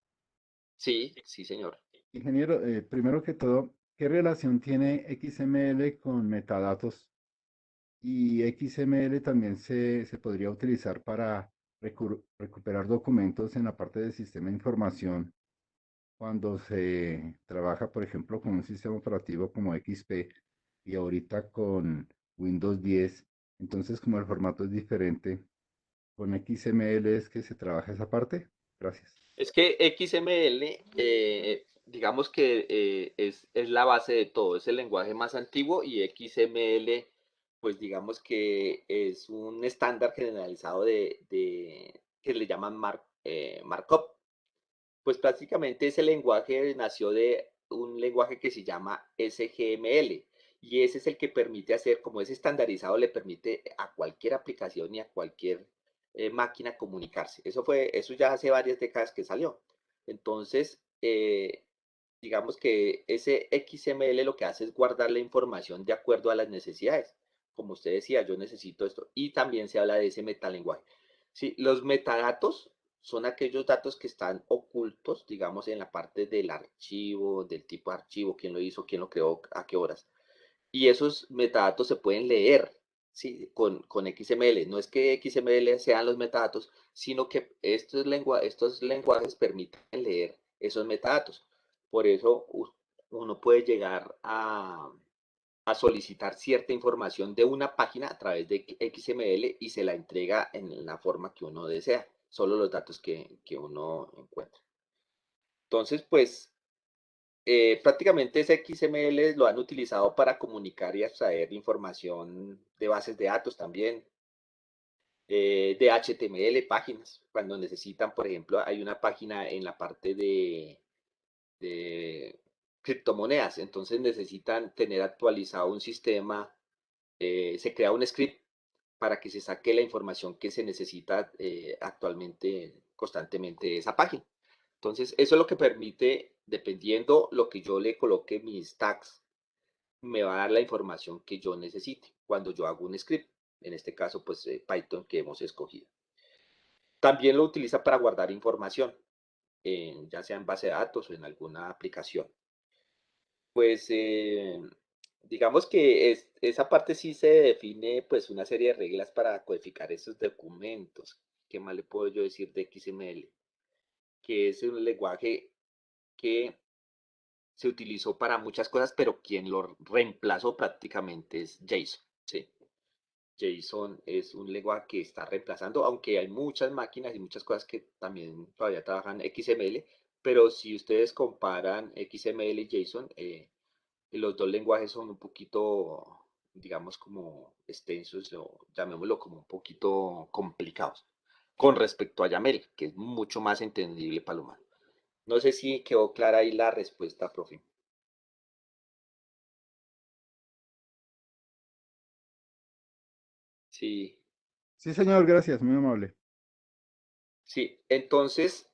sí, sí, señor. Ingeniero, primero que todo, ¿qué relación tiene XML con metadatos? Y XML también se podría utilizar para recuperar documentos en la parte del sistema de información cuando se trabaja, por ejemplo, con un sistema operativo como XP y ahorita con Windows 10. Entonces, como el formato es diferente, con XML es que se trabaja esa parte. Gracias. Es que XML, digamos que es la base de todo, es el lenguaje más antiguo y XML, pues digamos que es un estándar generalizado que le llaman markup. Pues prácticamente ese lenguaje nació de un lenguaje que se llama SGML y ese es el que permite hacer, como es estandarizado, le permite a cualquier aplicación y a cualquier máquina comunicarse. Eso ya hace varias décadas que salió. Entonces, digamos que ese XML lo que hace es guardar la información de acuerdo a las necesidades. Como usted decía, yo necesito esto. Y también se habla de ese metalenguaje. Sí, los metadatos son aquellos datos que están ocultos, digamos, en la parte del archivo, del tipo de archivo, quién lo hizo, quién lo creó, a qué horas. Y esos metadatos se pueden leer, ¿sí? Con XML. No es que XML sean los metadatos, sino que estos lenguajes permiten leer esos metadatos. Por eso uno puede llegar a solicitar cierta información de una página a través de XML y se la entrega en la forma que uno desea, solo los datos que uno encuentra. Entonces, pues prácticamente ese XML lo han utilizado para comunicar y extraer información de bases de datos también, de HTML, páginas, cuando necesitan, por ejemplo, hay una página en la parte de criptomonedas, entonces necesitan tener actualizado un sistema, se crea un script para que se saque la información que se necesita actualmente, constantemente de esa página. Entonces, eso es lo que permite, dependiendo lo que yo le coloque mis tags, me va a dar la información que yo necesite cuando yo hago un script. En este caso, pues Python que hemos escogido. También lo utiliza para guardar información, ya sea en base de datos o en alguna aplicación. Pues digamos que esa parte sí se define pues una serie de reglas para codificar esos documentos. ¿Qué más le puedo yo decir de XML? Que es un lenguaje que se utilizó para muchas cosas, pero quien lo reemplazó prácticamente es JSON, ¿sí? JSON es un lenguaje que está reemplazando, aunque hay muchas máquinas y muchas cosas que también todavía trabajan XML, pero si ustedes comparan XML y JSON, los dos lenguajes son un poquito, digamos, como extensos o llamémoslo como un poquito complicados con respecto a YAML, que es mucho más entendible para el humano. No sé si quedó clara ahí la respuesta, profe. Sí, Sí, señor, gracias, muy amable. sí. Entonces,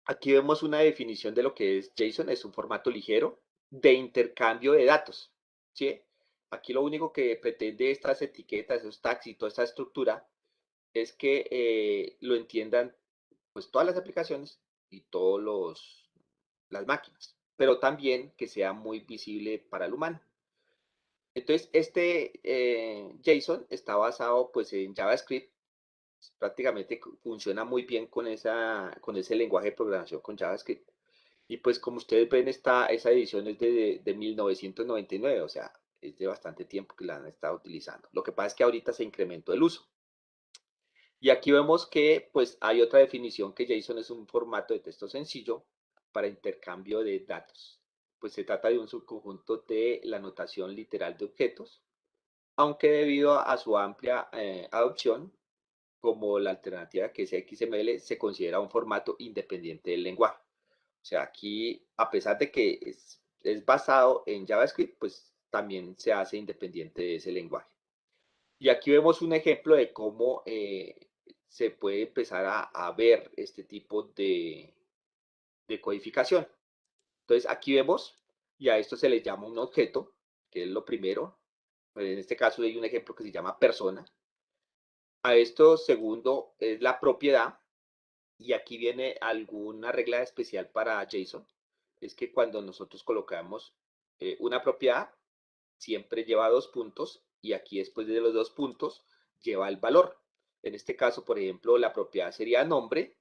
aquí vemos una definición de lo que es JSON, es un formato ligero de intercambio de datos, ¿sí? Aquí lo único que pretende estas etiquetas, esos tags y toda esta estructura es que lo entiendan pues todas las aplicaciones y todas las máquinas, pero también que sea muy visible para el humano. Entonces, este JSON está basado pues en JavaScript, prácticamente funciona muy bien con ese lenguaje de programación con JavaScript. Y pues como ustedes ven, esa edición es de 1999, o sea, es de bastante tiempo que la han estado utilizando. Lo que pasa es que ahorita se incrementó el uso. Y aquí vemos que pues hay otra definición que JSON es un formato de texto sencillo para intercambio de datos. Pues se trata de un subconjunto de la notación literal de objetos, aunque debido a su amplia adopción, como la alternativa que es XML, se considera un formato independiente del lenguaje. O sea, aquí, a pesar de que es basado en JavaScript, pues también se hace independiente de ese lenguaje. Y aquí vemos un ejemplo de cómo se puede empezar a ver este tipo de codificación. Entonces, aquí vemos, y a esto se le llama un objeto, que es lo primero. En este caso hay un ejemplo que se llama persona. A esto segundo es la propiedad, y aquí viene alguna regla especial para JSON. Es que cuando nosotros colocamos una propiedad, siempre lleva dos puntos y aquí después de los dos puntos lleva el valor. En este caso, por ejemplo, la propiedad sería nombre,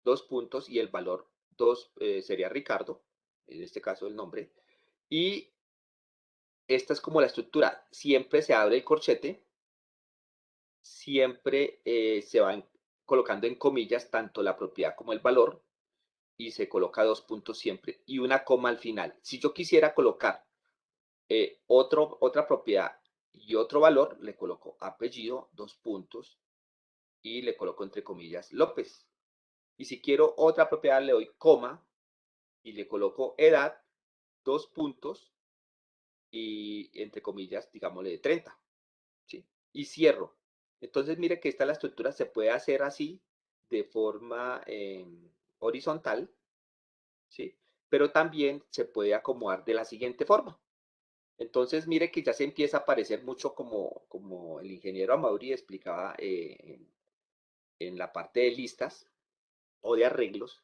dos puntos y el valor dos sería Ricardo, en este caso el nombre. Y esta es como la estructura. Siempre se abre el corchete, siempre se van colocando en comillas tanto la propiedad como el valor y se coloca dos puntos siempre y una coma al final. Si yo quisiera colocar otra propiedad y otro valor, le coloco apellido, dos puntos, y le coloco entre comillas López. Y si quiero otra propiedad, le doy coma y le coloco edad, dos puntos, y entre comillas, digámosle de 30. ¿Sí? Y cierro. Entonces, mire que esta la estructura se puede hacer así, de forma horizontal, ¿sí? Pero también se puede acomodar de la siguiente forma. Entonces, mire que ya se empieza a parecer mucho como el ingeniero Amaury explicaba en la parte de listas o de arreglos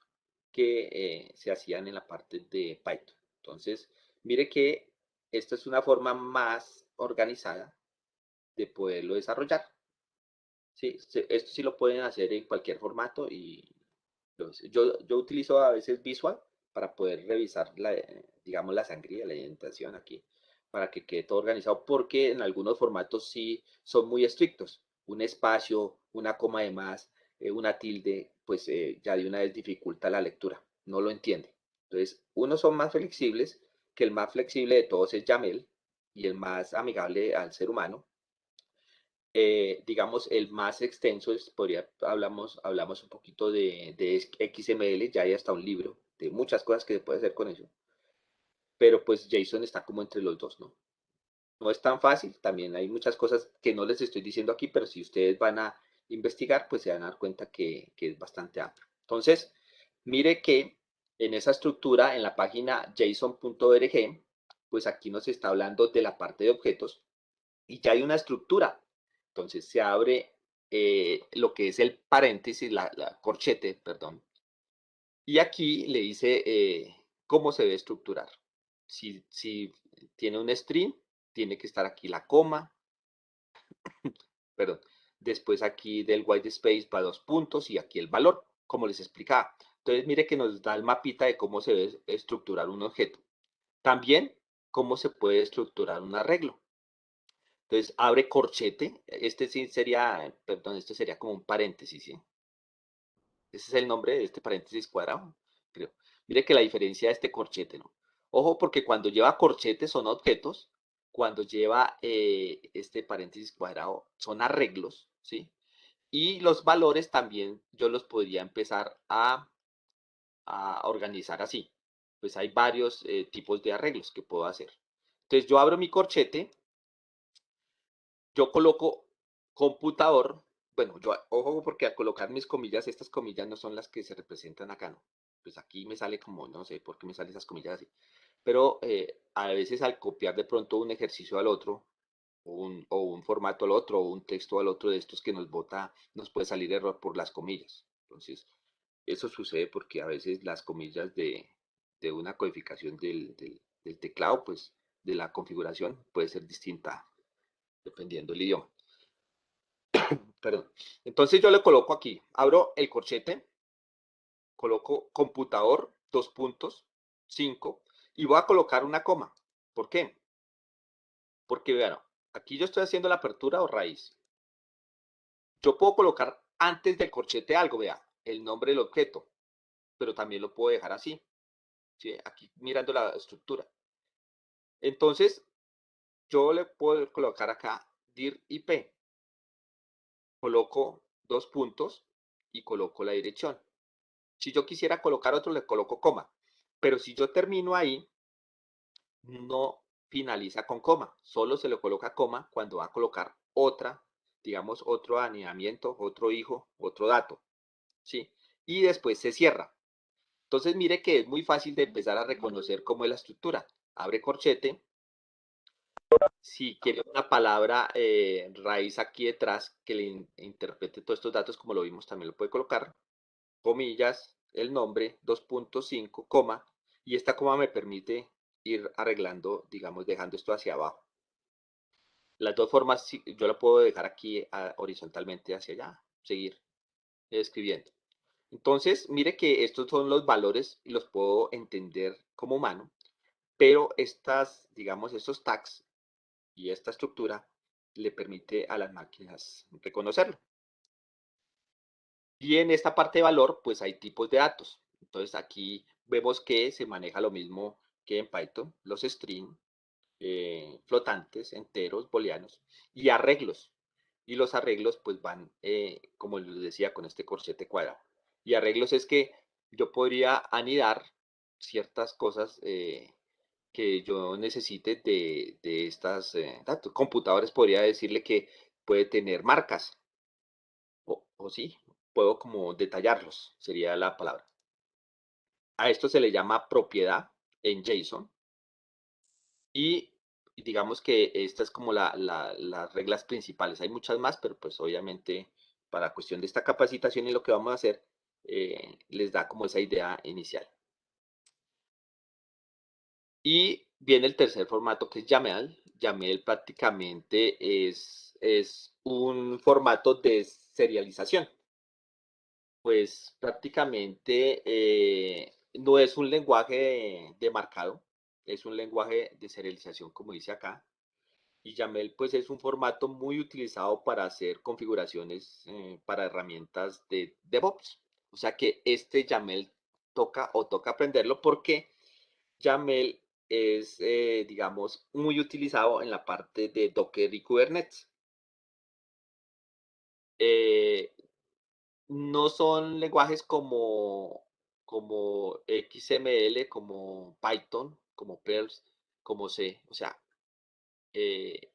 que se hacían en la parte de Python. Entonces, mire que esta es una forma más organizada de poderlo desarrollar. Sí, esto sí lo pueden hacer en cualquier formato y yo utilizo a veces Visual para poder revisar digamos, la sangría, la indentación aquí, para que quede todo organizado, porque en algunos formatos sí son muy estrictos. Un espacio, una coma de más, una tilde, pues ya de una vez dificulta la lectura, no lo entiende. Entonces, unos son más flexibles, que el más flexible de todos es YAML y el más amigable al ser humano, digamos, el más extenso es, hablamos un poquito de XML, ya hay hasta un libro de muchas cosas que se puede hacer con eso, pero pues JSON está como entre los dos, ¿no? No es tan fácil, también hay muchas cosas que no les estoy diciendo aquí, pero si ustedes van a investigar, pues se van a dar cuenta que es bastante amplio. Entonces, mire que en esa estructura, en la página json.org, pues aquí nos está hablando de la parte de objetos y ya hay una estructura. Entonces se abre lo que es el paréntesis, la corchete, perdón. Y aquí le dice cómo se debe estructurar. Si tiene un string, tiene que estar aquí la coma, perdón. Después aquí del white space va dos puntos y aquí el valor, como les explicaba. Entonces mire que nos da el mapita de cómo se debe estructurar un objeto. También cómo se puede estructurar un arreglo. Entonces abre corchete, este sí sería, perdón, este sería como un paréntesis, ¿sí? Ese es el nombre de este paréntesis cuadrado, creo. Mire que la diferencia de este corchete, ¿no? Ojo, porque cuando lleva corchete son objetos, cuando lleva este paréntesis cuadrado son arreglos, ¿sí? Y los valores también yo los podría empezar a organizar así. Pues hay varios tipos de arreglos que puedo hacer. Entonces yo abro mi corchete, yo coloco computador, bueno, yo, ojo, porque al colocar mis comillas, estas comillas no son las que se representan acá, ¿no? Pues aquí me sale como, no sé por qué me salen esas comillas así. Pero a veces al copiar de pronto un ejercicio al otro, o un formato al otro, o un texto al otro de estos que nos bota, nos puede salir error por las comillas. Entonces, eso sucede porque a veces las comillas de una codificación del teclado, pues de la configuración, puede ser distinta dependiendo del idioma. Perdón. Entonces yo le coloco aquí, abro el corchete, coloco computador, 2 puntos, 5, y voy a colocar una coma. ¿Por qué? Porque vean, aquí yo estoy haciendo la apertura o raíz. Yo puedo colocar antes del corchete algo, vea, el nombre del objeto, pero también lo puedo dejar así, ¿sí? Aquí mirando la estructura. Entonces, yo le puedo colocar acá dir IP, coloco 2 puntos y coloco la dirección. Si yo quisiera colocar otro, le coloco coma. Pero si yo termino ahí, no finaliza con coma. Solo se le coloca coma cuando va a colocar otra, digamos, otro anidamiento, otro hijo, otro dato. ¿Sí? Y después se cierra. Entonces, mire que es muy fácil de empezar a reconocer cómo es la estructura. Abre corchete. Si quiere una palabra raíz aquí detrás que le interprete todos estos datos, como lo vimos, también lo puede colocar. Comillas, el nombre, 2.5, coma, y esta coma me permite ir arreglando, digamos, dejando esto hacia abajo. Las dos formas, yo la puedo dejar aquí horizontalmente hacia allá, seguir escribiendo. Entonces, mire que estos son los valores y los puedo entender como humano, pero estas, digamos, estos tags y esta estructura le permite a las máquinas reconocerlo. Y en esta parte de valor, pues hay tipos de datos. Entonces aquí vemos que se maneja lo mismo que en Python, los string, flotantes, enteros, booleanos y arreglos. Y los arreglos pues van, como les decía, con este corchete cuadrado. Y arreglos es que yo podría anidar ciertas cosas que yo necesite de estas datos. Computadores podría decirle que puede tener marcas, o sí, puedo como detallarlos, sería la palabra. A esto se le llama propiedad en JSON y digamos que esta es como las reglas principales. Hay muchas más, pero pues obviamente para cuestión de esta capacitación y lo que vamos a hacer, les da como esa idea inicial. Y viene el tercer formato que es YAML. YAML prácticamente es un formato de serialización. Pues prácticamente no es un lenguaje de marcado, es un lenguaje de serialización, como dice acá. Y YAML pues es un formato muy utilizado para hacer configuraciones para herramientas de DevOps. O sea que este YAML toca aprenderlo porque YAML es, digamos, muy utilizado en la parte de Docker y Kubernetes. Eh, no son lenguajes como XML, como Python, como Perl, como C, o sea, eh,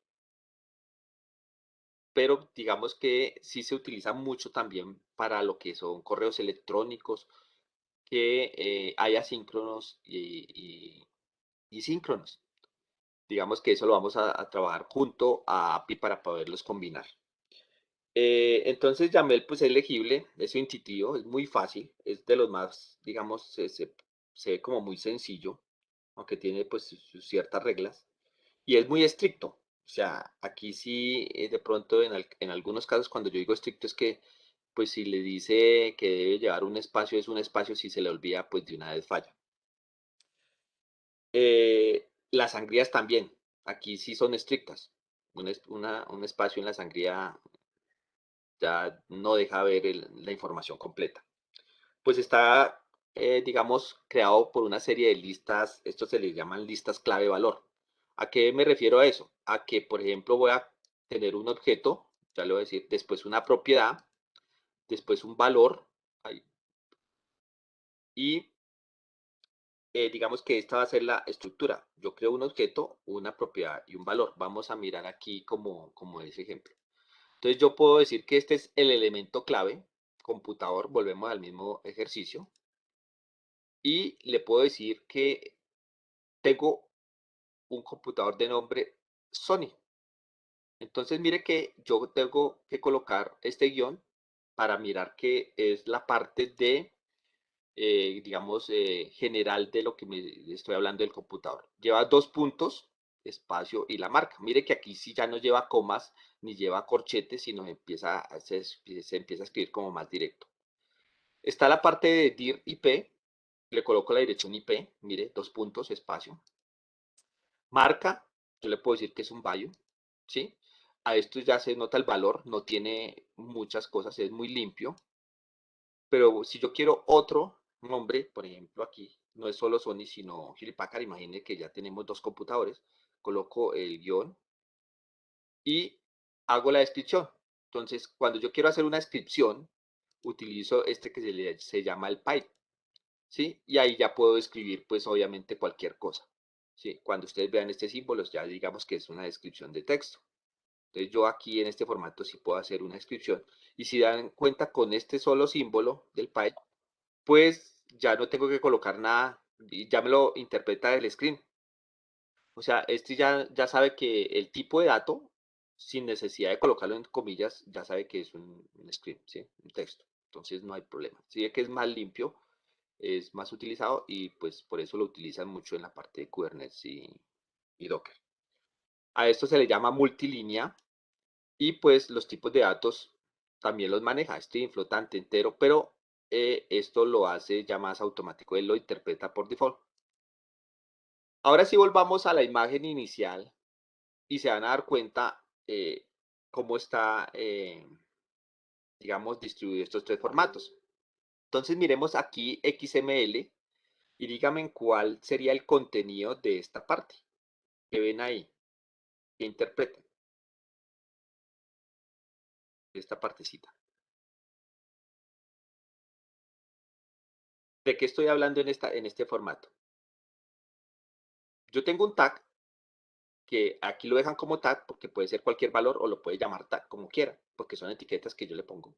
pero digamos que sí se utiliza mucho también para lo que son correos electrónicos, que hay asíncronos y síncronos. Digamos que eso lo vamos a trabajar junto a API para poderlos combinar. Entonces YAML pues es legible, es intuitivo, es muy fácil, es de los más, digamos, se ve como muy sencillo, aunque tiene pues sus ciertas reglas, y es muy estricto. O sea, aquí sí, de pronto en algunos casos cuando yo digo estricto es que pues si le dice que debe llevar un espacio, es un espacio, si se le olvida pues de una vez falla. Las sangrías también, aquí sí son estrictas. un espacio en la sangría ya no deja ver la información completa. Pues está, digamos, creado por una serie de listas, esto se les llaman listas clave valor. ¿A qué me refiero a eso? A que, por ejemplo, voy a tener un objeto, ya le voy a decir, después una propiedad, después un valor, y digamos que esta va a ser la estructura. Yo creo un objeto, una propiedad y un valor. Vamos a mirar aquí como ese ejemplo. Entonces yo puedo decir que este es el elemento clave, computador, volvemos al mismo ejercicio, y le puedo decir que tengo un computador de nombre Sony. Entonces mire que yo tengo que colocar este guión para mirar que es la parte de, digamos, general de lo que me estoy hablando del computador. Lleva 2 puntos, espacio y la marca. Mire que aquí sí ya no lleva comas ni lleva corchetes, sino se empieza a escribir como más directo. Está la parte de dir IP, le coloco la dirección IP, mire, 2 puntos, espacio. Marca, yo le puedo decir que es un value, ¿sí? A esto ya se nota el valor, no tiene muchas cosas, es muy limpio. Pero si yo quiero otro nombre, por ejemplo aquí, no es solo Sony, sino Hewlett Packard, imagine que ya tenemos 2 computadores, coloco el guión y hago la descripción. Entonces, cuando yo quiero hacer una descripción, utilizo este que se llama el pipe, ¿sí? Y ahí ya puedo escribir, pues obviamente cualquier cosa, ¿sí? Cuando ustedes vean este símbolo, ya digamos que es una descripción de texto. Entonces yo aquí en este formato sí puedo hacer una descripción. Y si dan cuenta con este solo símbolo del pipe, pues ya no tengo que colocar nada y ya me lo interpreta el screen. O sea, este ya sabe que el tipo de dato, sin necesidad de colocarlo en comillas, ya sabe que es un screen, ¿sí? Un texto. Entonces no hay problema. Sí que es más limpio, es más utilizado y pues por eso lo utilizan mucho en la parte de Kubernetes y Docker. A esto se le llama multilínea y pues los tipos de datos también los maneja, string, flotante, entero, pero esto lo hace ya más automático, él lo interpreta por default. Ahora sí volvamos a la imagen inicial y se van a dar cuenta cómo está, digamos, distribuido estos 3 formatos. Entonces miremos aquí XML y díganme cuál sería el contenido de esta parte que ven ahí, que interpreten, esta partecita. ¿De qué estoy hablando en este formato? Yo tengo un tag que aquí lo dejan como tag porque puede ser cualquier valor o lo puede llamar tag como quiera, porque son etiquetas que yo le pongo.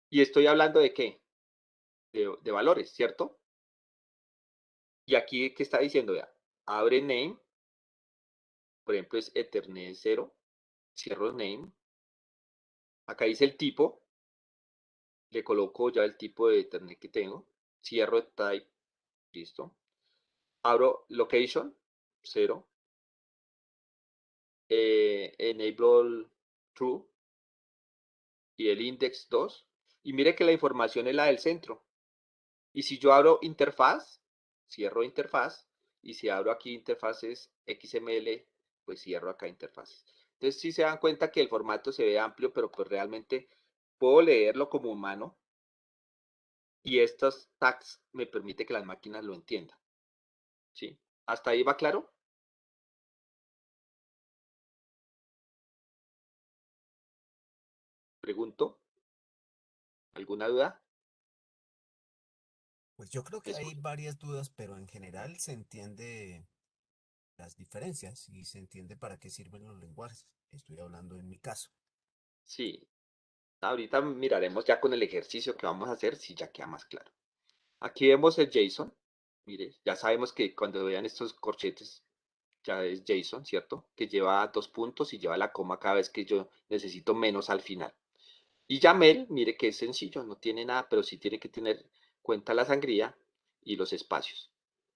Y estoy hablando de qué? De valores, ¿cierto? Y aquí, ¿qué está diciendo? Vea, abre name, por ejemplo, es Ethernet 0, cierro name. Acá dice el tipo, le coloco ya el tipo de Ethernet que tengo, cierro type, listo. Abro location, 0, enable true y el index 2. Y mire que la información es la del centro. Y si yo abro interfaz, cierro interfaz. Y si abro aquí interfaces XML, pues cierro acá interfaces. Entonces, si se dan cuenta que el formato se ve amplio, pero pues realmente puedo leerlo como humano. Y estos tags me permite que las máquinas lo entiendan. ¿Sí? ¿Hasta ahí va claro? Pregunto. ¿Alguna duda? Pues yo creo que Eso. hay varias dudas, pero en general se entiende las diferencias y se entiende para qué sirven los lenguajes. Estoy hablando en mi caso. Sí. Ahorita miraremos ya con el ejercicio que vamos a hacer si ya queda más claro. Aquí vemos el JSON. Mire, ya sabemos que cuando vean estos corchetes ya es JSON, ¿cierto? Que lleva 2 puntos y lleva la coma cada vez que yo necesito menos al final. Y YAML, mire que es sencillo, no tiene nada, pero sí tiene que tener cuenta la sangría y los espacios.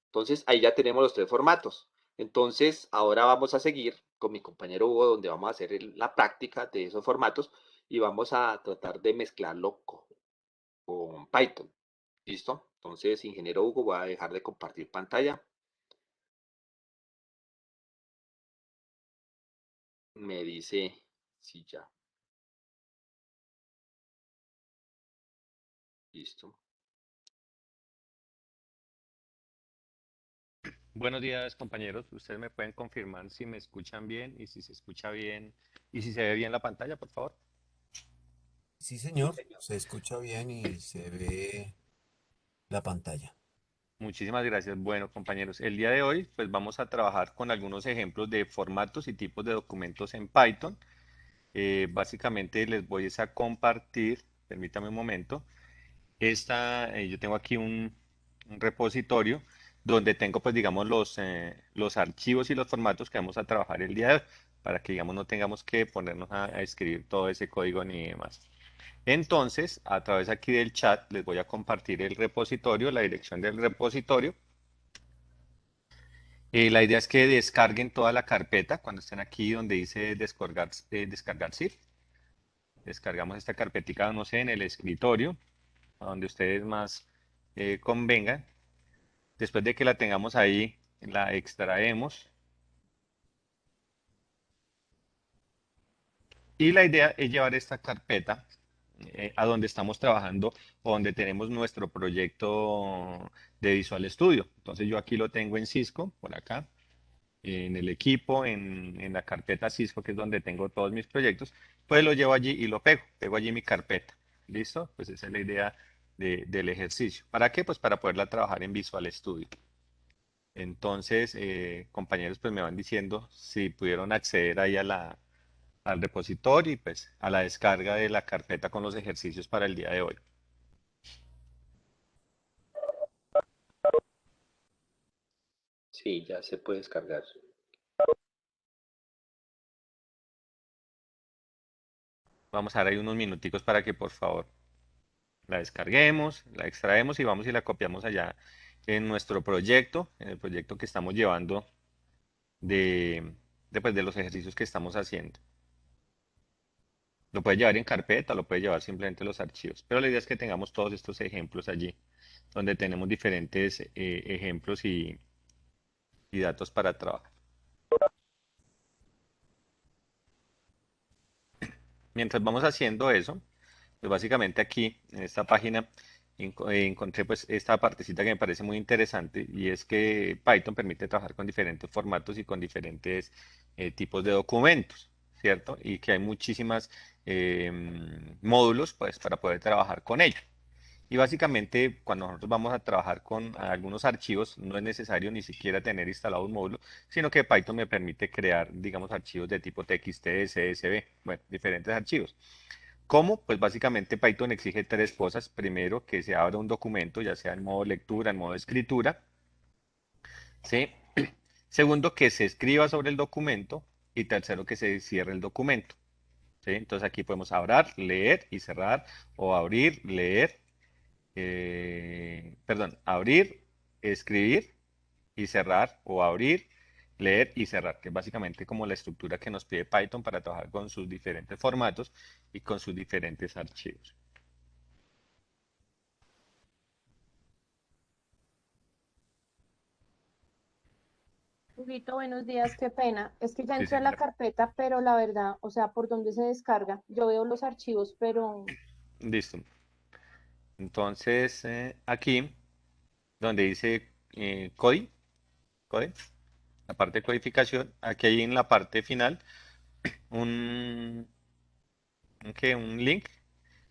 Entonces, ahí ya tenemos los 3 formatos. Entonces, ahora vamos a seguir con mi compañero Hugo, donde vamos a hacer la práctica de esos formatos y vamos a tratar de mezclarlo con Python. ¿Listo? Entonces, ingeniero Hugo, voy a dejar de compartir pantalla. Me dice si ya. Listo. Buenos días, compañeros. Ustedes me pueden confirmar si me escuchan bien y si se escucha bien y si se ve bien la pantalla, por favor. Sí, señor, se escucha bien y se ve la pantalla. Muchísimas gracias. Bueno, compañeros, el día de hoy pues vamos a trabajar con algunos ejemplos de formatos y tipos de documentos en Python. Básicamente les voy a compartir, permítame un momento, yo tengo aquí un repositorio donde tengo pues digamos los archivos y los formatos que vamos a trabajar el día de hoy para que digamos no tengamos que ponernos a escribir todo ese código ni demás. Entonces, a través aquí del chat les voy a compartir el repositorio, la dirección del repositorio. La idea es que descarguen toda la carpeta cuando estén aquí donde dice descargar zip. Descargamos esta carpetica, no sé, en el escritorio, a donde ustedes más convengan. Después de que la tengamos ahí, la extraemos. Y la idea es llevar esta carpeta a donde estamos trabajando o donde tenemos nuestro proyecto de Visual Studio. Entonces yo aquí lo tengo en Cisco, por acá, en el equipo, en la carpeta Cisco, que es donde tengo todos mis proyectos, pues lo llevo allí y lo pego allí mi carpeta. ¿Listo? Pues esa es la idea del ejercicio. ¿Para qué? Pues para poderla trabajar en Visual Studio. Entonces, compañeros, pues me van diciendo si pudieron acceder ahí al repositorio y pues a la descarga de la carpeta con los ejercicios para el día de hoy. Sí, ya se puede descargar. Vamos a dar ahí unos minuticos para que por favor la descarguemos, la extraemos y vamos y la copiamos allá en nuestro proyecto, en el proyecto que estamos llevando pues, de los ejercicios que estamos haciendo. Lo puede llevar en carpeta, lo puede llevar simplemente los archivos, pero la idea es que tengamos todos estos ejemplos allí, donde tenemos diferentes ejemplos y datos para trabajar. Mientras vamos haciendo eso, pues básicamente aquí en esta página encontré pues esta partecita que me parece muy interesante y es que Python permite trabajar con diferentes formatos y con diferentes tipos de documentos, ¿cierto? Y que hay muchísimas módulos pues para poder trabajar con ello. Y básicamente, cuando nosotros vamos a trabajar con algunos archivos, no es necesario ni siquiera tener instalado un módulo, sino que Python me permite crear, digamos, archivos de tipo TXT, CSV, bueno, diferentes archivos. ¿Cómo? Pues básicamente Python exige tres cosas. Primero, que se abra un documento, ya sea en modo lectura, en modo escritura. ¿Sí? Segundo, que se escriba sobre el documento. Y tercero, que se cierre el documento. ¿Sí? Entonces aquí podemos abrir, leer y cerrar, o abrir, leer, abrir, escribir y cerrar, o abrir, leer y cerrar, que es básicamente como la estructura que nos pide Python para trabajar con sus diferentes formatos y con sus diferentes archivos. Huguito, buenos días, qué pena. Es que ya Sí, entré a la señora. carpeta, pero la verdad, o sea, ¿por dónde se descarga? Yo veo los archivos, pero Listo. Entonces, aquí, donde dice code, la parte de codificación, aquí hay en la parte final un, un link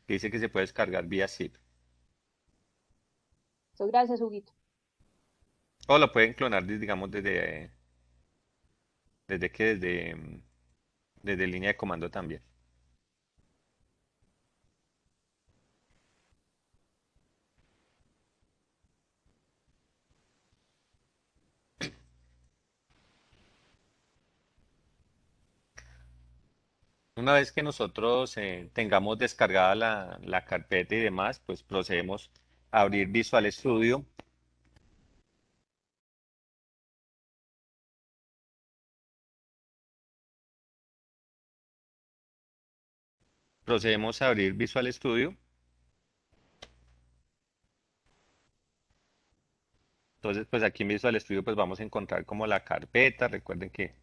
que dice que se puede descargar vía zip. gracias, Huguito. O lo pueden clonar, digamos, desde línea de comando también. Una vez que nosotros tengamos descargada la carpeta y demás, pues procedemos a abrir Visual Studio. Procedemos a abrir Visual Studio. Entonces, pues aquí en Visual Studio pues vamos a encontrar como la carpeta. Recuerden que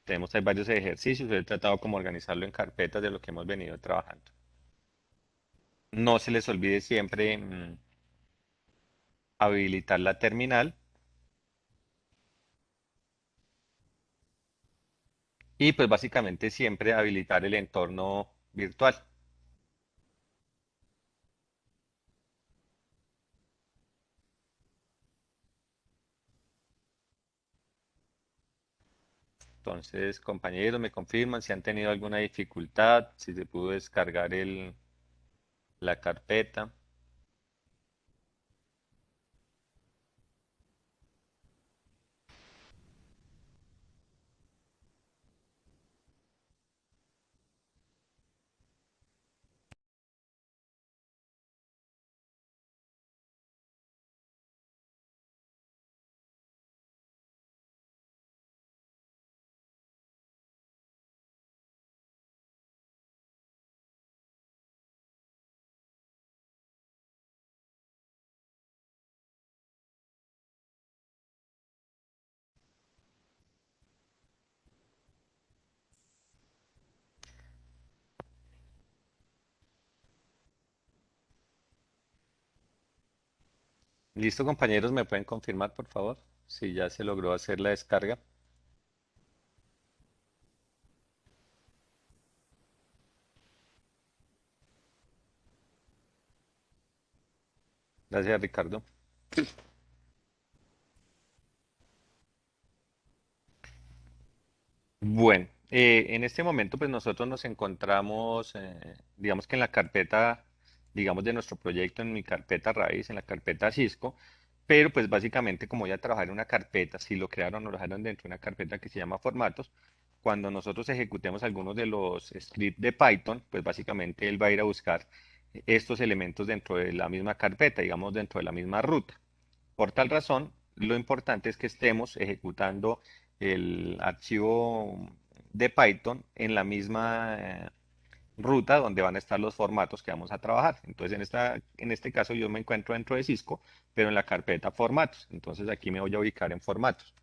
Tenemos ahí varios ejercicios, he tratado como organizarlo en carpetas de lo que hemos venido trabajando. No se les olvide siempre habilitar la terminal y pues básicamente siempre habilitar el entorno virtual. Entonces, compañeros, me confirman si han tenido alguna dificultad, si se pudo descargar la carpeta. Listo, compañeros, ¿me pueden confirmar, por favor? Si ya se logró hacer la descarga. Gracias, Ricardo. Bueno, en este momento pues nosotros nos encontramos, digamos que en la carpeta, digamos de nuestro proyecto, en mi carpeta raíz, en la carpeta Cisco, pero pues básicamente como voy a trabajar en una carpeta, si lo crearon o lo dejaron dentro de una carpeta que se llama formatos, cuando nosotros ejecutemos algunos de los scripts de Python, pues básicamente él va a ir a buscar estos elementos dentro de la misma carpeta, digamos dentro de la misma ruta. Por tal razón, lo importante es que estemos ejecutando el archivo de Python en la misma ruta donde van a estar los formatos que vamos a trabajar. Entonces, en este caso yo me encuentro dentro de Cisco, pero en la carpeta formatos. Entonces, aquí me voy a ubicar en formatos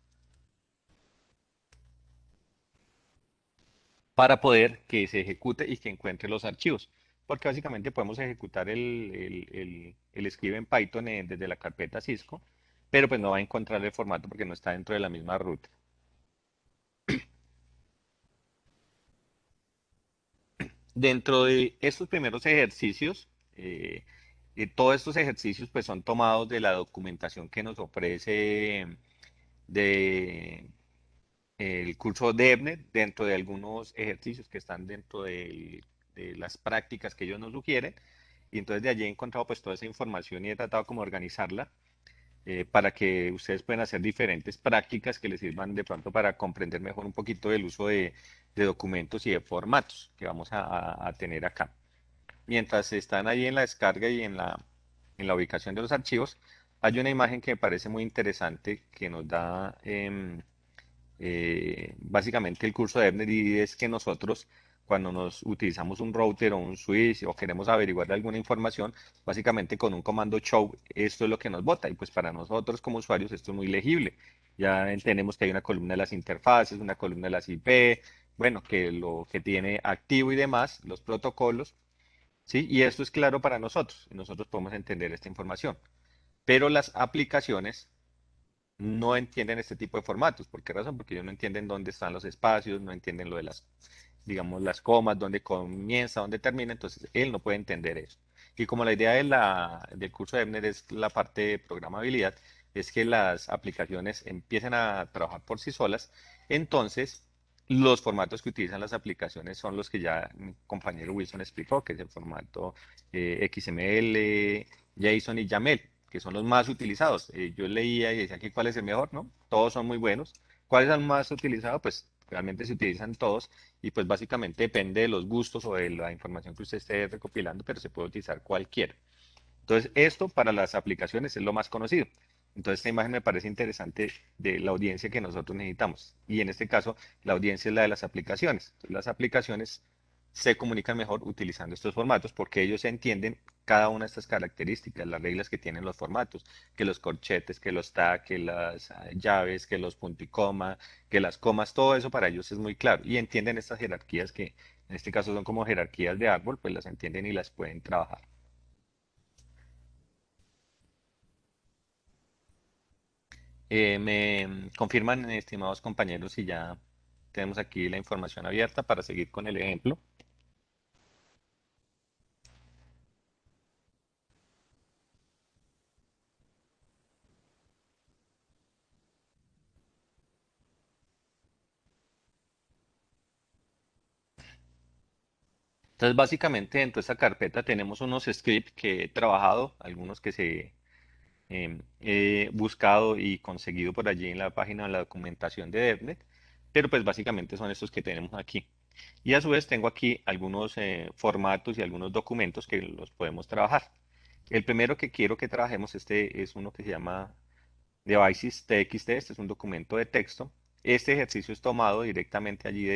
para poder que se ejecute y que encuentre los archivos. Porque básicamente podemos ejecutar el script en Python desde la carpeta Cisco, pero pues no va a encontrar el formato porque no está dentro de la misma ruta. Dentro de estos primeros ejercicios, todos estos ejercicios pues son tomados de la documentación que nos ofrece de, el curso DevNet, dentro de algunos ejercicios que están dentro de las prácticas que ellos nos sugieren. Y entonces de allí he encontrado pues toda esa información y he tratado como organizarla para que ustedes puedan hacer diferentes prácticas que les sirvan de pronto para comprender mejor un poquito del uso de documentos y de formatos que vamos a tener acá. Mientras están ahí en la descarga y en la ubicación de los archivos, hay una imagen que me parece muy interesante que nos da básicamente el curso de Ebner, y es que nosotros cuando nos utilizamos un router o un switch o queremos averiguar alguna información, básicamente con un comando show, esto es lo que nos bota y pues para nosotros como usuarios esto es muy legible. Ya entendemos que hay una columna de las interfaces, una columna de las IP, bueno, que lo que tiene activo y demás, los protocolos, ¿sí? Y esto es claro para nosotros, y nosotros podemos entender esta información. Pero las aplicaciones no entienden este tipo de formatos. ¿Por qué razón? Porque ellos no entienden dónde están los espacios, no entienden lo de las, digamos, las comas, dónde comienza, dónde termina, entonces él no puede entender eso. Y como la idea del curso de Ebner es la parte de programabilidad, es que las aplicaciones empiecen a trabajar por sí solas, entonces los formatos que utilizan las aplicaciones son los que ya mi compañero Wilson explicó, que es el formato XML, JSON y YAML, que son los más utilizados. Yo leía y decía que cuál es el mejor, ¿no? Todos son muy buenos. ¿Cuál es el más utilizado? Pues realmente se utilizan todos y pues básicamente depende de los gustos o de la información que usted esté recopilando, pero se puede utilizar cualquiera. Entonces, esto para las aplicaciones es lo más conocido. Entonces, esta imagen me parece interesante de la audiencia que nosotros necesitamos. Y en este caso, la audiencia es la de las aplicaciones. Entonces, las aplicaciones se comunican mejor utilizando estos formatos porque ellos entienden cada una de estas características, las reglas que tienen los formatos, que los corchetes, que los tag, que las llaves, que los punto y coma, que las comas, todo eso para ellos es muy claro y entienden estas jerarquías que en este caso son como jerarquías de árbol, pues las entienden y las pueden trabajar. Me confirman, estimados compañeros, si ya tenemos aquí la información abierta para seguir con el ejemplo. Entonces, básicamente dentro de esta carpeta tenemos unos scripts que he trabajado, algunos que he buscado y conseguido por allí en la página de la documentación de DevNet, pero pues básicamente son estos que tenemos aquí. Y a su vez tengo aquí algunos formatos y algunos documentos que los podemos trabajar. El primero que quiero que trabajemos, este es uno que se llama Devices TXT, este es un documento de texto. Este ejercicio es tomado directamente allí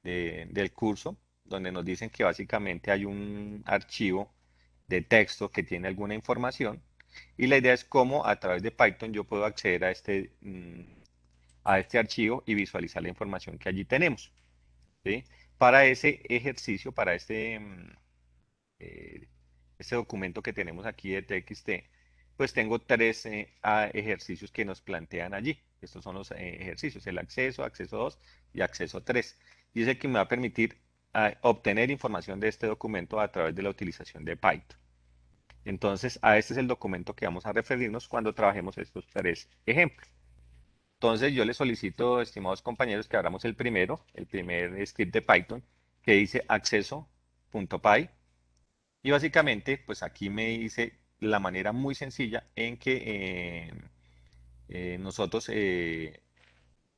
del curso, donde nos dicen que básicamente hay un archivo de texto que tiene alguna información y la idea es cómo a través de Python yo puedo acceder a este archivo y visualizar la información que allí tenemos. ¿Sí? Para ese ejercicio, para eh, este documento que tenemos aquí de TXT, pues tengo tres ejercicios que nos plantean allí. Estos son los ejercicios, el acceso, acceso 2 y acceso 3. Y es el que me va a permitir obtener información de este documento a través de la utilización de Python. Entonces, a este es el documento que vamos a referirnos cuando trabajemos estos tres ejemplos. Entonces, yo les solicito, estimados compañeros, que abramos el primero, el primer script de Python, que dice acceso.py. Y básicamente, pues aquí me dice la manera muy sencilla en que nosotros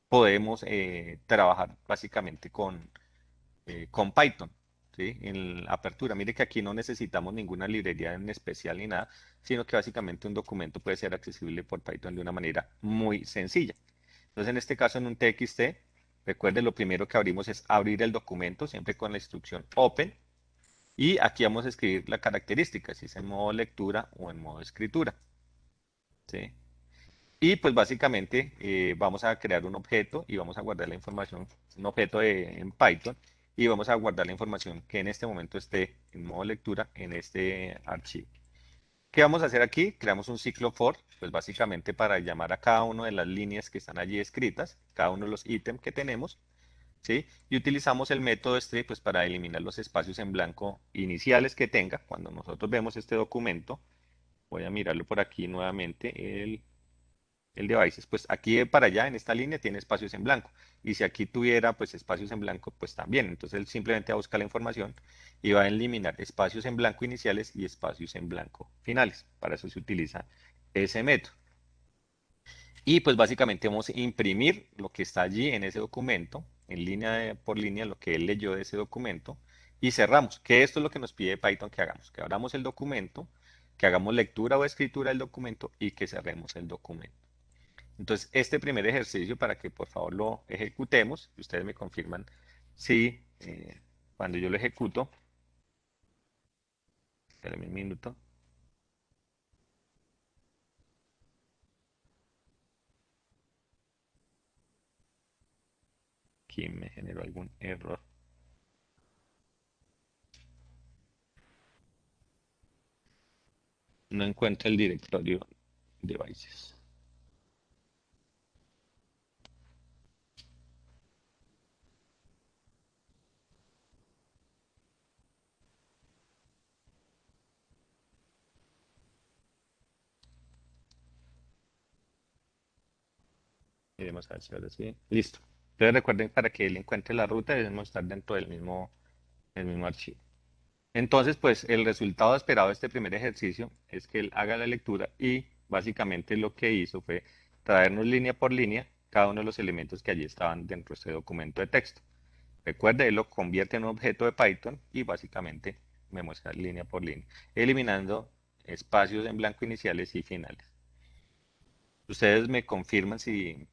podemos trabajar básicamente con Python, ¿sí? En la apertura. Mire que aquí no necesitamos ninguna librería en especial ni nada, sino que básicamente un documento puede ser accesible por Python de una manera muy sencilla. Entonces, en este caso, en un TXT, recuerde, lo primero que abrimos es abrir el documento, siempre con la instrucción open. Y aquí vamos a escribir la característica, si es en modo lectura o en modo escritura. ¿Sí? Y pues básicamente vamos a crear un objeto y vamos a guardar la información, un objeto en Python, y vamos a guardar la información que en este momento esté en modo lectura en este archivo. ¿Qué vamos a hacer aquí? Creamos un ciclo for, pues básicamente para llamar a cada una de las líneas que están allí escritas, cada uno de los ítems que tenemos, ¿sí? Y utilizamos el método strip pues, para eliminar los espacios en blanco iniciales que tenga. Cuando nosotros vemos este documento, voy a mirarlo por aquí nuevamente, el devices, pues aquí para allá en esta línea tiene espacios en blanco. Y si aquí tuviera pues espacios en blanco, pues también. Entonces él simplemente va a buscar la información y va a eliminar espacios en blanco iniciales y espacios en blanco finales. Para eso se utiliza ese método. Y pues básicamente vamos a imprimir lo que está allí en ese documento, en línea por línea, lo que él leyó de ese documento, y cerramos, que esto es lo que nos pide Python que hagamos, que abramos el documento, que hagamos lectura o escritura del documento y que cerremos el documento. Entonces, este primer ejercicio, para que por favor lo ejecutemos, y ustedes me confirman si cuando yo lo ejecuto, espérenme un minuto, aquí me generó algún error. No encuentro el directorio devices. Miremos a ver si ahora sí. Listo. Entonces recuerden, para que él encuentre la ruta debemos estar dentro del mismo archivo. Entonces, pues el resultado esperado de este primer ejercicio es que él haga la lectura y básicamente lo que hizo fue traernos línea por línea cada uno de los elementos que allí estaban dentro de este documento de texto. Recuerde, él lo convierte en un objeto de Python y básicamente me muestra línea por línea, eliminando espacios en blanco iniciales y finales. Ustedes me confirman si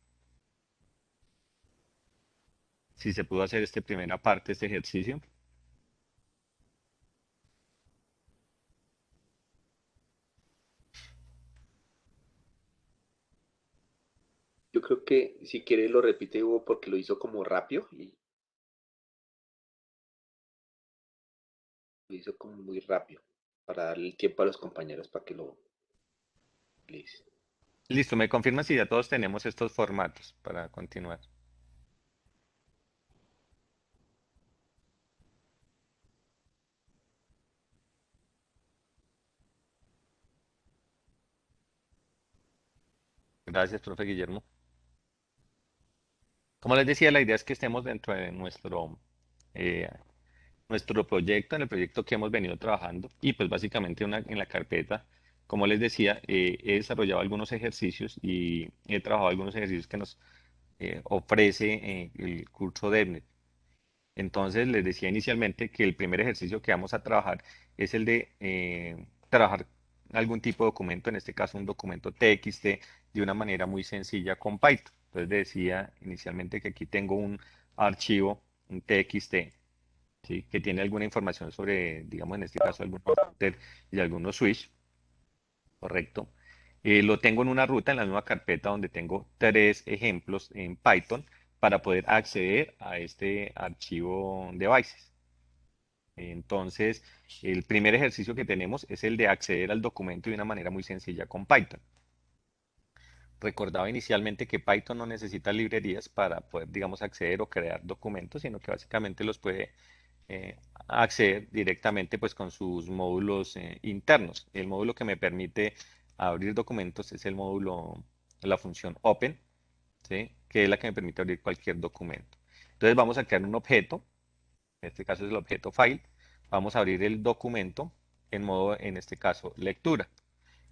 se pudo hacer esta primera parte de este ejercicio. Yo creo que si quiere lo repite Hugo porque lo hizo como rápido y lo hizo como muy rápido para darle el tiempo a los compañeros para que lo listo. Listo, me confirma si ya todos tenemos estos formatos para continuar. Gracias, profe Guillermo. Como les decía, la idea es que estemos dentro de eh, nuestro proyecto, en el proyecto que hemos venido trabajando y pues básicamente en la carpeta, como les decía, he desarrollado algunos ejercicios y he trabajado algunos ejercicios que nos ofrece el curso DevNet. Entonces les decía inicialmente que el primer ejercicio que vamos a trabajar es el de trabajar algún tipo de documento, en este caso un documento TXT, de una manera muy sencilla con Python. Entonces decía inicialmente que aquí tengo un archivo, un TXT, ¿sí? Que tiene alguna información sobre, digamos en este caso, algunos router y algunos switch, ¿correcto? Lo tengo en una ruta en la misma carpeta donde tengo tres ejemplos en Python para poder acceder a este archivo devices. Entonces, el primer ejercicio que tenemos es el de acceder al documento de una manera muy sencilla con Python. Recordaba inicialmente que Python no necesita librerías para poder, digamos, acceder o crear documentos, sino que básicamente los puede acceder directamente pues con sus módulos internos. El módulo que me permite abrir documentos es el módulo, la función Open, ¿sí? Que es la que me permite abrir cualquier documento. Entonces vamos a crear un objeto, en este caso es el objeto file, vamos a abrir el documento en modo, en este caso, lectura.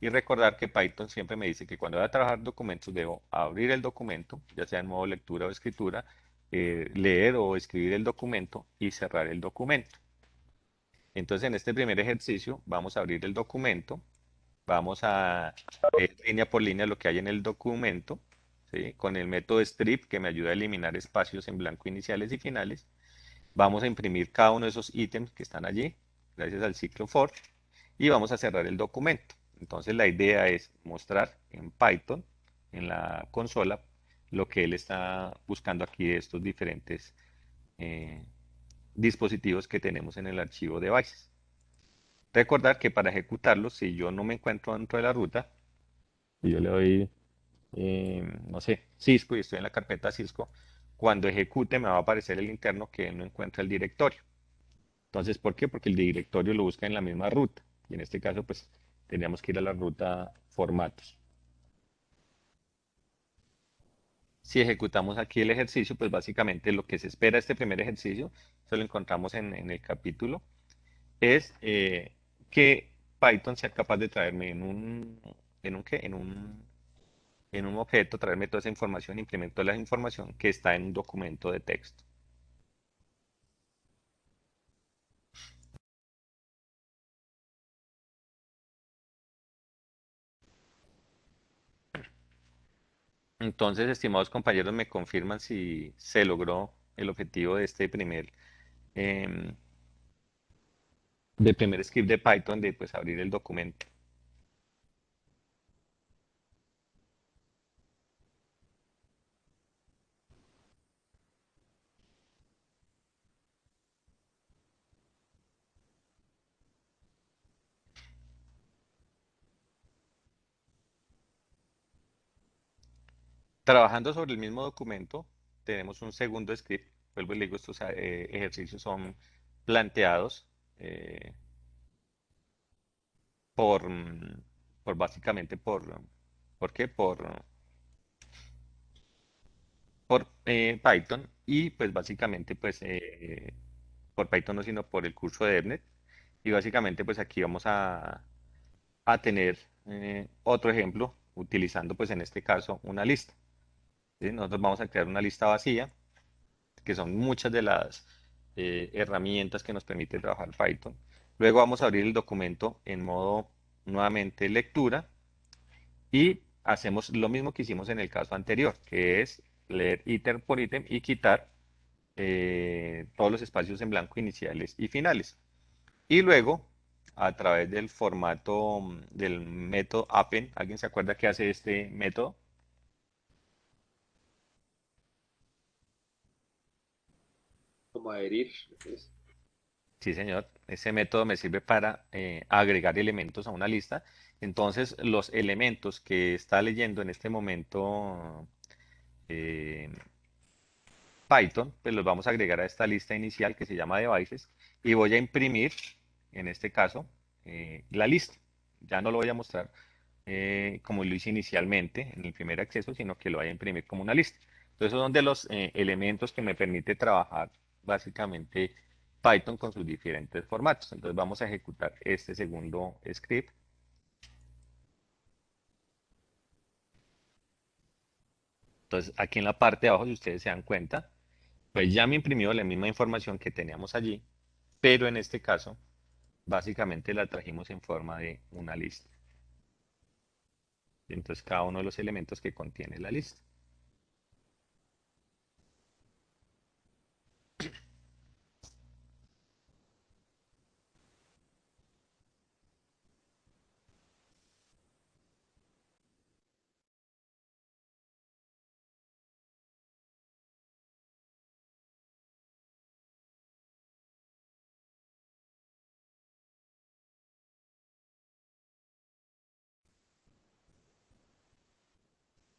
Y recordar que Python siempre me dice que cuando voy a trabajar documentos debo abrir el documento, ya sea en modo lectura o escritura, leer o escribir el documento y cerrar el documento. Entonces en este primer ejercicio vamos a abrir el documento, vamos a ver línea por línea lo que hay en el documento, ¿sí? Con el método strip que me ayuda a eliminar espacios en blanco iniciales y finales. Vamos a imprimir cada uno de esos ítems que están allí, gracias al ciclo for, y vamos a cerrar el documento. Entonces la idea es mostrar en Python, en la consola, lo que él está buscando aquí de estos diferentes eh, dispositivos que tenemos en el archivo devices. Recordar que para ejecutarlo, si yo no me encuentro dentro de la ruta, y yo le doy, no sé, Cisco y estoy en la carpeta Cisco, cuando ejecute me va a aparecer el interno que no encuentra el directorio. Entonces, ¿por qué? Porque el directorio lo busca en la misma ruta. Y en este caso, pues, tendríamos que ir a la ruta formatos. Si ejecutamos aquí el ejercicio, pues básicamente lo que se espera de este primer ejercicio, eso lo encontramos en el capítulo, es que Python sea capaz de traerme ¿qué? En un objeto, traerme toda esa información, implemento la información que está en un documento de texto. Entonces, estimados compañeros, me confirman si se logró el objetivo de este em, primer script de Python de pues abrir el documento. Trabajando sobre el mismo documento, tenemos un segundo script. Vuelvo y le digo, estos ejercicios son planteados eh, por, por básicamente ¿por qué? Por Python y pues básicamente pues por Python no sino por el curso de EBNET y básicamente pues aquí vamos a tener otro ejemplo utilizando pues en este caso una lista. ¿Sí? Nosotros vamos a crear una lista vacía que son muchas de las herramientas que nos permite trabajar Python. Luego vamos a abrir el documento en modo nuevamente lectura y hacemos lo mismo que hicimos en el caso anterior, que es leer ítem por ítem y quitar todos los espacios en blanco iniciales y finales. Y luego, a través del formato del método append, ¿alguien se acuerda qué hace este método? Como adherir. Sí, señor. Ese método me sirve para agregar elementos a una lista. Entonces, los elementos que está leyendo en este momento eh, Python, pues los vamos a agregar a esta lista inicial que se llama devices y voy a imprimir, en este caso, la lista. Ya no lo voy a mostrar como lo hice inicialmente en el primer acceso, sino que lo voy a imprimir como una lista. Entonces, esos son de los elementos que me permite trabajar básicamente Python con sus diferentes formatos. Entonces, vamos a ejecutar este segundo script. Entonces, aquí en la parte de abajo, si ustedes se dan cuenta, pues ya me imprimió la misma información que teníamos allí, pero en este caso, básicamente la trajimos en forma de una lista. Entonces, cada uno de los elementos que contiene la lista.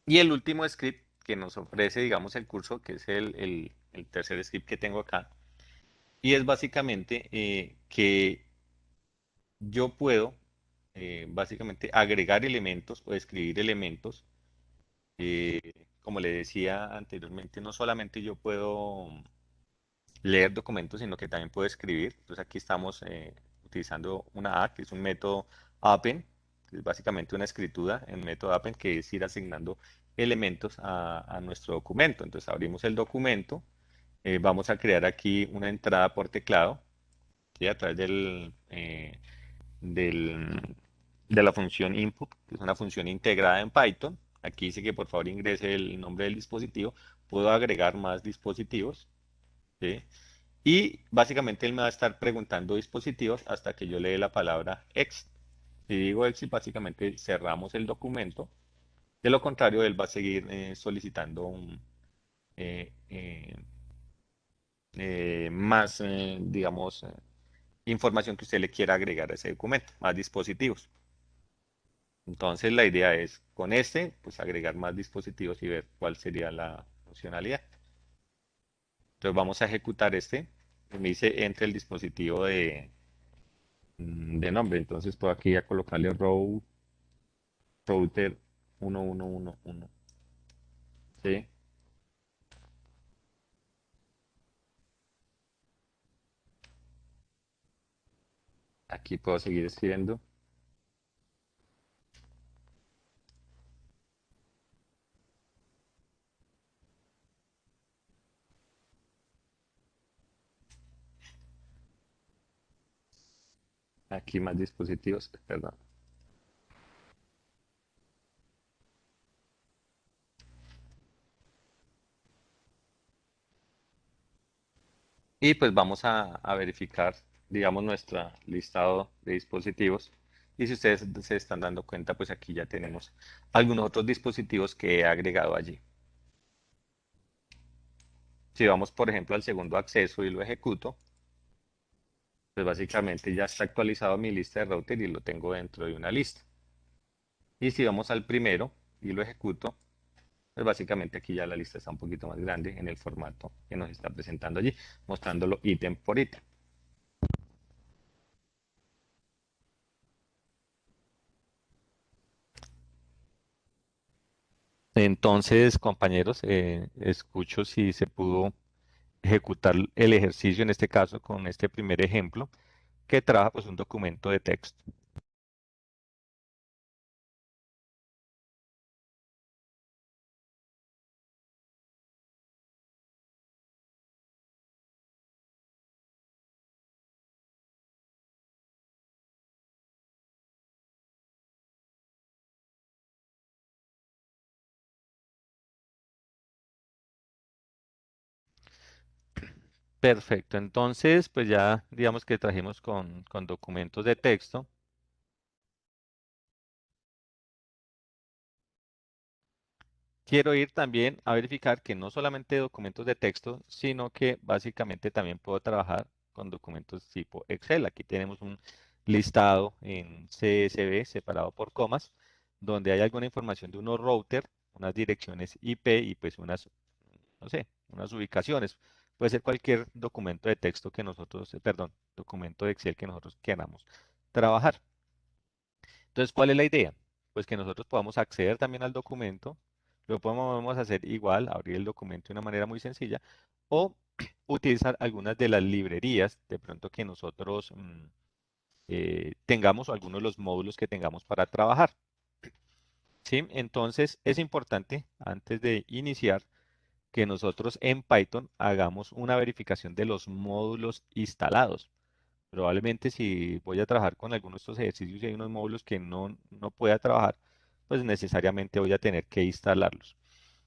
Y el último script que nos ofrece, digamos, el curso, que es el tercer script que tengo acá, y es básicamente que yo puedo básicamente agregar elementos o escribir elementos. Como le decía anteriormente, no solamente yo puedo leer documentos, sino que también puedo escribir. Entonces aquí estamos utilizando una A, que es un método append, que es básicamente una escritura en método append, que es ir asignando elementos a nuestro documento. Entonces abrimos el documento, vamos a crear aquí una entrada por teclado, ¿sí? A través del, de la función input, que es una función integrada en Python. Aquí dice que por favor ingrese el nombre del dispositivo. Puedo agregar más dispositivos, ¿sí? Y básicamente él me va a estar preguntando dispositivos hasta que yo le dé la palabra exit. Si digo exit, básicamente cerramos el documento. De lo contrario, él va a seguir solicitando eh, eh, más, digamos, información que usted le quiera agregar a ese documento, más dispositivos. Entonces la idea es con este, pues agregar más dispositivos y ver cuál sería la funcionalidad. Entonces vamos a ejecutar este. Me dice entre el dispositivo de nombre. Entonces puedo aquí a colocarle router 1111. ¿Sí? Aquí puedo seguir escribiendo. Aquí más dispositivos, perdón. Y pues vamos a verificar, digamos, nuestro listado de dispositivos. Y si ustedes se están dando cuenta, pues aquí ya tenemos algunos otros dispositivos que he agregado allí. Si vamos, por ejemplo, al segundo acceso y lo ejecuto, pues básicamente ya está actualizado mi lista de router y lo tengo dentro de una lista. Y si vamos al primero y lo ejecuto, pues básicamente aquí ya la lista está un poquito más grande en el formato que nos está presentando allí, mostrándolo ítem por ítem. Entonces, compañeros, escucho si se pudo ejecutar el ejercicio, en este caso con este primer ejemplo, que trabaja pues un documento de texto. Perfecto, entonces pues ya digamos que trajimos con documentos de texto. quiero ir también a verificar que no solamente documentos de texto, sino que básicamente también puedo trabajar con documentos tipo Excel. Aquí tenemos un listado en CSV separado por comas, donde hay alguna información de unos routers, unas direcciones IP y pues unas, no sé, unas ubicaciones. Puede ser cualquier documento de texto que nosotros, perdón, documento de Excel que nosotros queramos trabajar. Entonces, ¿cuál es la idea? Pues que nosotros podamos acceder también al documento, lo podemos hacer igual, abrir el documento de una manera muy sencilla, o utilizar algunas de las librerías, de pronto que nosotros tengamos, o algunos de los módulos que tengamos para trabajar. ¿Sí? Entonces, es importante, antes de iniciar, que nosotros en Python hagamos una verificación de los módulos instalados. Probablemente si voy a trabajar con algunos de estos ejercicios y hay unos módulos que no pueda trabajar, pues necesariamente voy a tener que instalarlos.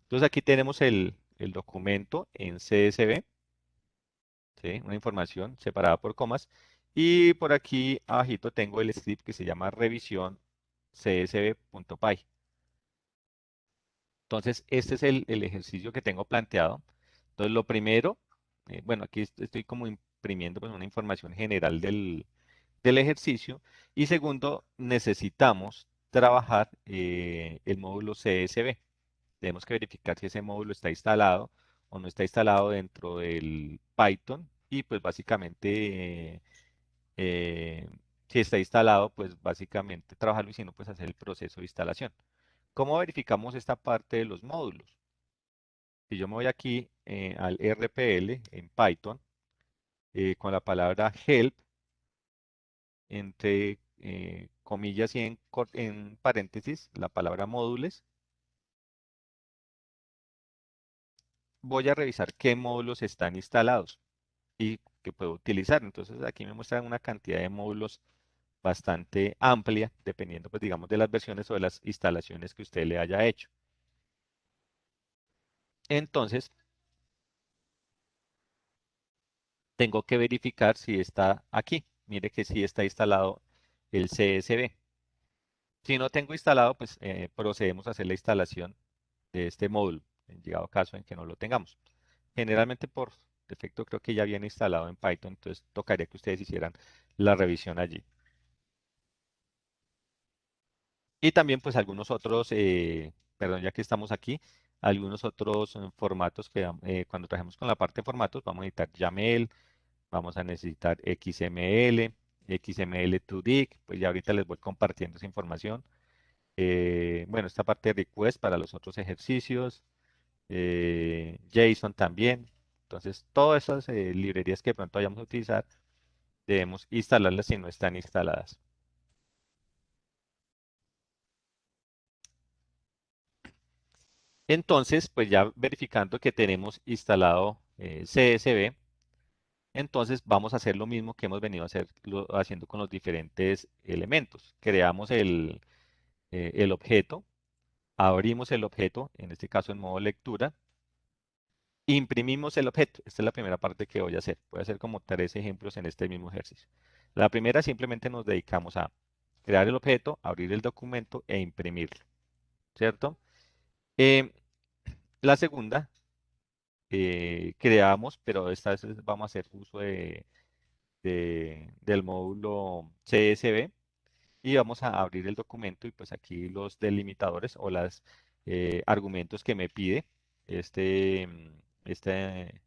Entonces aquí tenemos el documento en CSV, ¿sí? Una información separada por comas. Y por aquí abajito tengo el script que se llama revisión csv.py. Entonces este es el ejercicio que tengo planteado. Entonces lo primero, bueno, aquí estoy como imprimiendo pues, una información general del ejercicio. Y segundo, necesitamos trabajar el módulo CSV. Tenemos que verificar si ese módulo está instalado o no está instalado dentro del Python. Y pues básicamente, si está instalado, pues básicamente trabajarlo y si no, pues hacer el proceso de instalación. ¿Cómo verificamos esta parte de los módulos? Si yo me voy aquí al RPL en Python, con la palabra help, entre comillas y en paréntesis la palabra módulos, voy a revisar qué módulos están instalados y que puedo utilizar. Entonces aquí me muestran una cantidad de módulos bastante amplia, dependiendo, pues digamos, de las versiones o de las instalaciones que usted le haya hecho. Entonces, tengo que verificar si está aquí. Mire que sí está instalado el CSV. Si no tengo instalado, pues procedemos a hacer la instalación de este módulo, en llegado caso en que no lo tengamos. Generalmente por defecto creo que ya viene instalado en Python, entonces tocaría que ustedes hicieran la revisión allí. Y también pues algunos otros, perdón, ya que estamos aquí, algunos otros formatos que cuando trabajemos con la parte de formatos vamos a necesitar YAML, vamos a necesitar XML, XML2dig, pues ya ahorita les voy compartiendo esa información. Bueno, esta parte de request para los otros ejercicios, JSON también. Entonces, todas esas librerías que de pronto vayamos a utilizar, debemos instalarlas si no están instaladas. Entonces, pues ya verificando que tenemos instalado CSV, entonces vamos a hacer lo mismo que hemos venido haciendo con los diferentes elementos. Creamos el objeto, abrimos el objeto, en este caso en modo lectura, imprimimos el objeto. Esta es la primera parte que voy a hacer. Voy a hacer como 3 ejemplos en este mismo ejercicio. La primera simplemente nos dedicamos a crear el objeto, abrir el documento e imprimirlo, ¿cierto? Em, la segunda, creamos, pero esta vez vamos a hacer uso del módulo CSV y vamos a abrir el documento y pues aquí los delimitadores o los argumentos que me pide este, este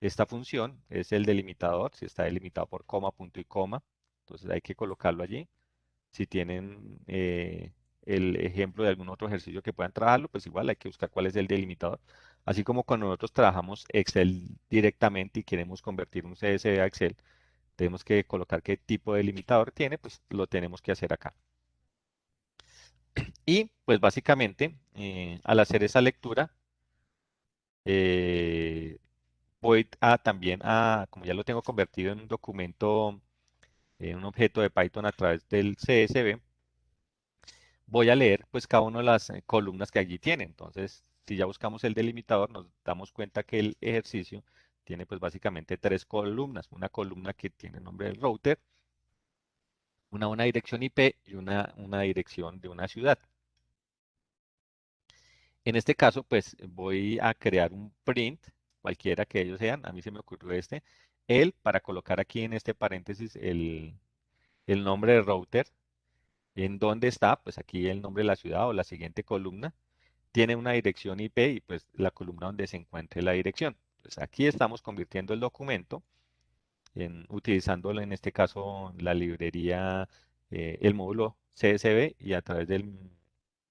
esta función es el delimitador, si está delimitado por coma, punto y coma, entonces hay que colocarlo allí. Si tienen el ejemplo de algún otro ejercicio que puedan trabajarlo, pues igual hay que buscar cuál es el delimitador. Así como cuando nosotros trabajamos Excel directamente y queremos convertir un CSV a Excel, tenemos que colocar qué tipo de delimitador tiene, pues lo tenemos que hacer acá. Y pues básicamente, al hacer esa lectura, eh, voy a también como ya lo tengo convertido en un documento, en un objeto de Python a través del CSV, voy a leer pues cada una de las columnas que allí tiene. Entonces, si ya buscamos el delimitador, nos damos cuenta que el ejercicio tiene pues básicamente 3 columnas. Una columna que tiene el nombre del router, una dirección IP y una dirección de una ciudad. En este caso, pues voy a crear un print, cualquiera que ellos sean. A mí se me ocurrió este. El, para colocar aquí en este paréntesis el nombre del router, en dónde está, pues aquí el nombre de la ciudad o la siguiente columna. Tiene una dirección IP y pues la columna donde se encuentre la dirección. Pues aquí estamos convirtiendo el documento utilizándolo en este caso la librería, el módulo CSV y a través de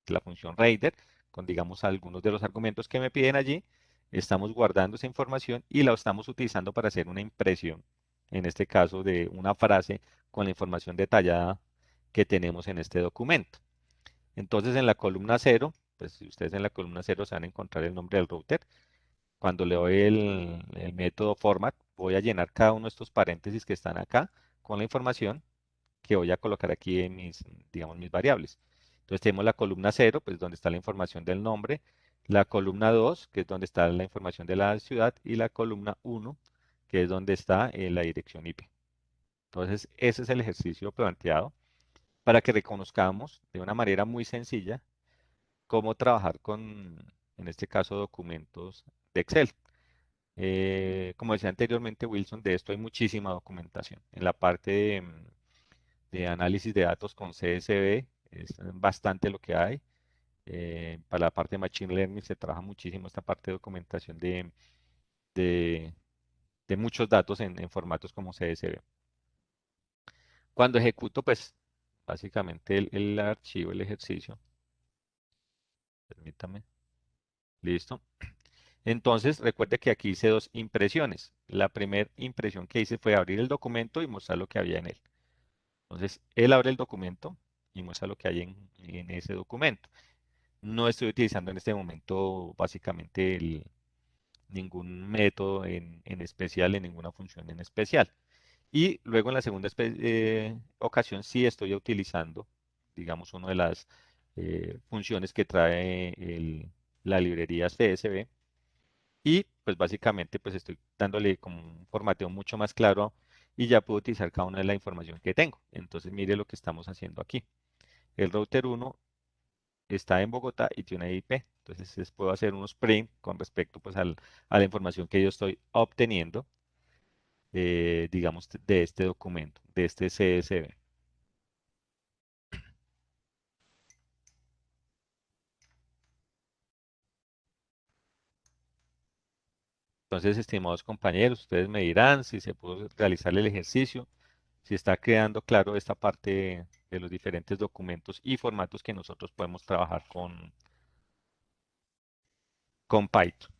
la función Raider, con digamos algunos de los argumentos que me piden allí, estamos guardando esa información y la estamos utilizando para hacer una impresión, en este caso de una frase con la información detallada que tenemos en este documento. Entonces en la columna 0, pues si ustedes en la columna 0 se van a encontrar el nombre del router. Cuando le doy el método format, voy a llenar cada uno de estos paréntesis que están acá con la información que voy a colocar aquí en mis, digamos, mis variables. Entonces tenemos la columna 0, pues donde está la información del nombre, la columna 2, que es donde está la información de la ciudad, y la columna 1, que es donde está la dirección IP. Entonces, ese es el ejercicio planteado para que reconozcamos de una manera muy sencilla cómo trabajar con, en este caso, documentos de Excel. Como decía anteriormente Wilson, de esto hay muchísima documentación. En la parte de análisis de datos con CSV es bastante lo que hay. Para la parte de Machine Learning se trabaja muchísimo esta parte de documentación de- de muchos datos en formatos como CSV. Cuando ejecuto, pues básicamente el archivo, el ejercicio, permítame, listo. Entonces, recuerde que aquí hice dos impresiones. La primera impresión que hice fue abrir el documento y mostrar lo que había en él. Entonces, él abre el documento y muestra lo que hay en ese documento. No estoy utilizando en este momento básicamente ningún método en especial, en ninguna función en especial. Y luego en la segunda ocasión sí estoy utilizando, digamos, una de las funciones que trae la librería CSV y pues básicamente pues estoy dándole como un formateo mucho más claro y ya puedo utilizar cada una de la información que tengo. Entonces mire lo que estamos haciendo aquí. El router 1 está en Bogotá y tiene IP. Entonces puedo hacer unos print con respecto pues a la información que yo estoy obteniendo, digamos, de este documento, de este CSV. Entonces, estimados compañeros, ustedes me dirán si se pudo realizar el ejercicio, si está quedando claro esta parte de los diferentes documentos y formatos que nosotros podemos trabajar con Python.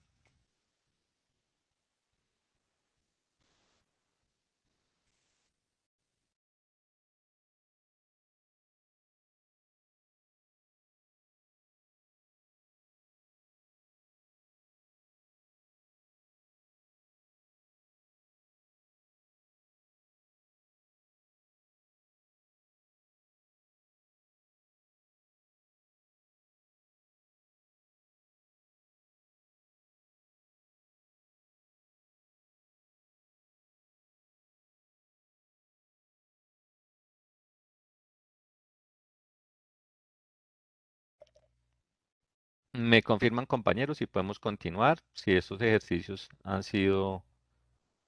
Me confirman, compañeros, si podemos continuar, si estos ejercicios han sido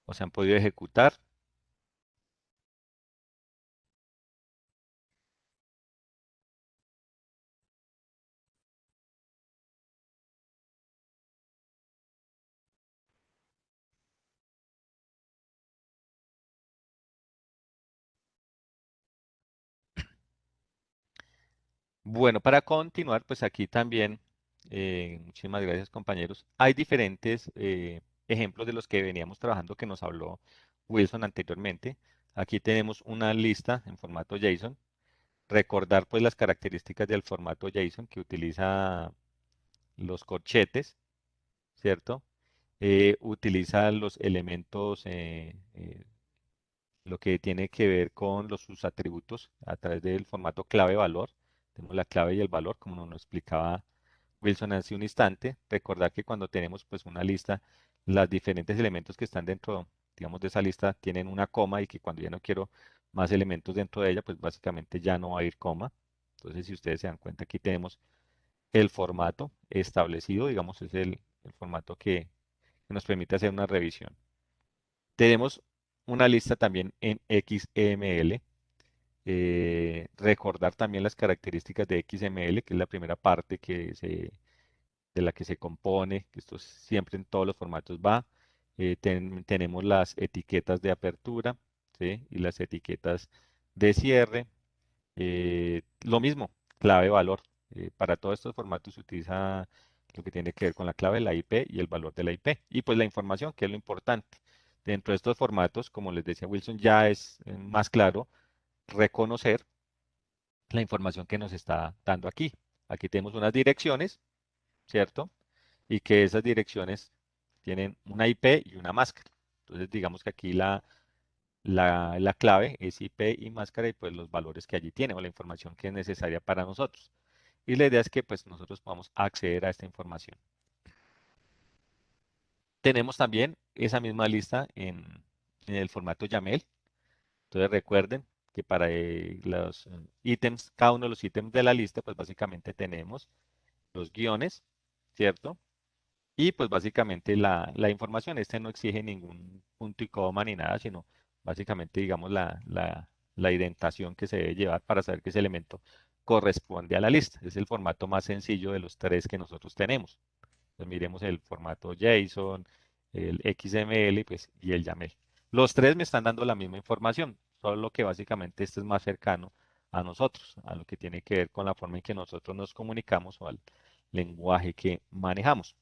o se han podido ejecutar. Bueno, para continuar, pues aquí también, muchísimas gracias, compañeros. Hay diferentes ejemplos de los que veníamos trabajando que nos habló Wilson anteriormente. Aquí tenemos una lista en formato JSON. Recordar pues las características del formato JSON que utiliza los corchetes, ¿cierto? Utiliza los elementos, lo que tiene que ver con sus atributos a través del formato clave-valor. Tenemos la clave y el valor, como nos lo explicaba Wilson hace un instante. Recordar que cuando tenemos pues una lista, los diferentes elementos que están dentro, digamos, de esa lista tienen una coma y que cuando ya no quiero más elementos dentro de ella, pues básicamente ya no va a ir coma. Entonces, si ustedes se dan cuenta, aquí tenemos el formato establecido, digamos, es el formato que nos permite hacer una revisión. Tenemos una lista también en XML. Recordar también las características de XML, que es la primera parte de la que se compone, que esto siempre en todos los formatos va. Tenemos las etiquetas de apertura, ¿sí? Y las etiquetas de cierre. Lo mismo, clave valor. Para todos estos formatos se utiliza lo que tiene que ver con la clave, la IP y el valor de la IP. Y pues la información, que es lo importante. Dentro de estos formatos, como les decía Wilson, ya es más claro reconocer la información que nos está dando aquí. Aquí tenemos unas direcciones, ¿cierto? Y que esas direcciones tienen una IP y una máscara. Entonces, digamos que aquí la clave es IP y máscara y pues los valores que allí tiene o la información que es necesaria para nosotros. Y la idea es que pues nosotros podamos acceder a esta información. Tenemos también esa misma lista en el formato YAML. Entonces recuerden que para los ítems, cada uno de los ítems de la lista, pues básicamente tenemos los guiones, ¿cierto? Y pues básicamente la información. Este no exige ningún punto y coma ni nada, sino básicamente, digamos, la indentación que se debe llevar para saber que ese elemento corresponde a la lista. Es el formato más sencillo de los tres que nosotros tenemos. Entonces miremos el formato JSON, el XML pues, y el YAML. Los tres me están dando la misma información, solo que básicamente este es más cercano a nosotros, a lo que tiene que ver con la forma en que nosotros nos comunicamos o al lenguaje que manejamos.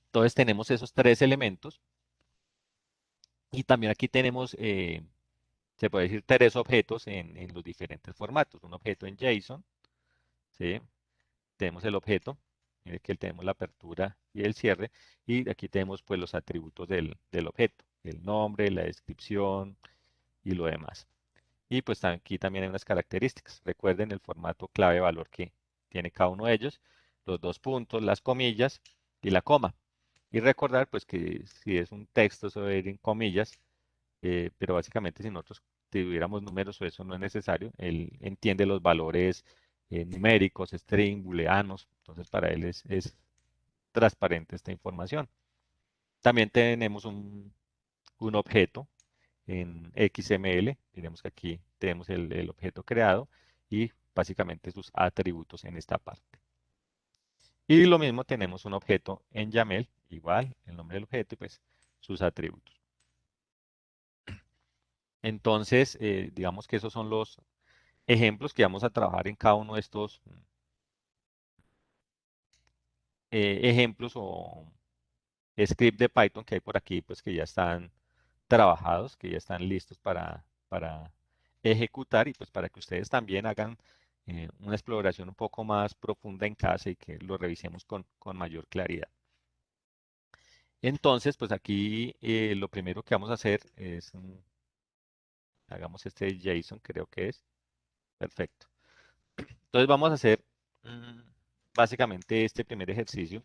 Entonces tenemos esos tres elementos y también aquí tenemos, se puede decir, tres objetos en los diferentes formatos. Un objeto en JSON, ¿sí? Tenemos el objeto, en el que tenemos la apertura y el cierre, y aquí tenemos pues los atributos del objeto, el nombre, la descripción y lo demás. Y pues aquí también hay unas características. Recuerden el formato clave valor que tiene cada uno de ellos, los dos puntos, las comillas y la coma. Y recordar pues que si es un texto eso debe ir en comillas, pero básicamente si nosotros tuviéramos números o eso no es necesario, él entiende los valores numéricos, string, booleanos, entonces para él es transparente esta información. También tenemos un objeto en XML, miremos que aquí tenemos el objeto creado y básicamente sus atributos en esta parte. Y lo mismo tenemos un objeto en YAML, igual el nombre del objeto y pues sus atributos. Entonces, digamos que esos son los ejemplos que vamos a trabajar en cada uno de estos ejemplos o script de Python que hay por aquí, pues que ya están trabajados, que ya están listos para ejecutar y pues para que ustedes también hagan una exploración un poco más profunda en casa y que lo revisemos con mayor claridad. Entonces, pues aquí lo primero que vamos a hacer es, hagamos este JSON, creo que es, perfecto. Entonces vamos a hacer mm, básicamente este primer ejercicio,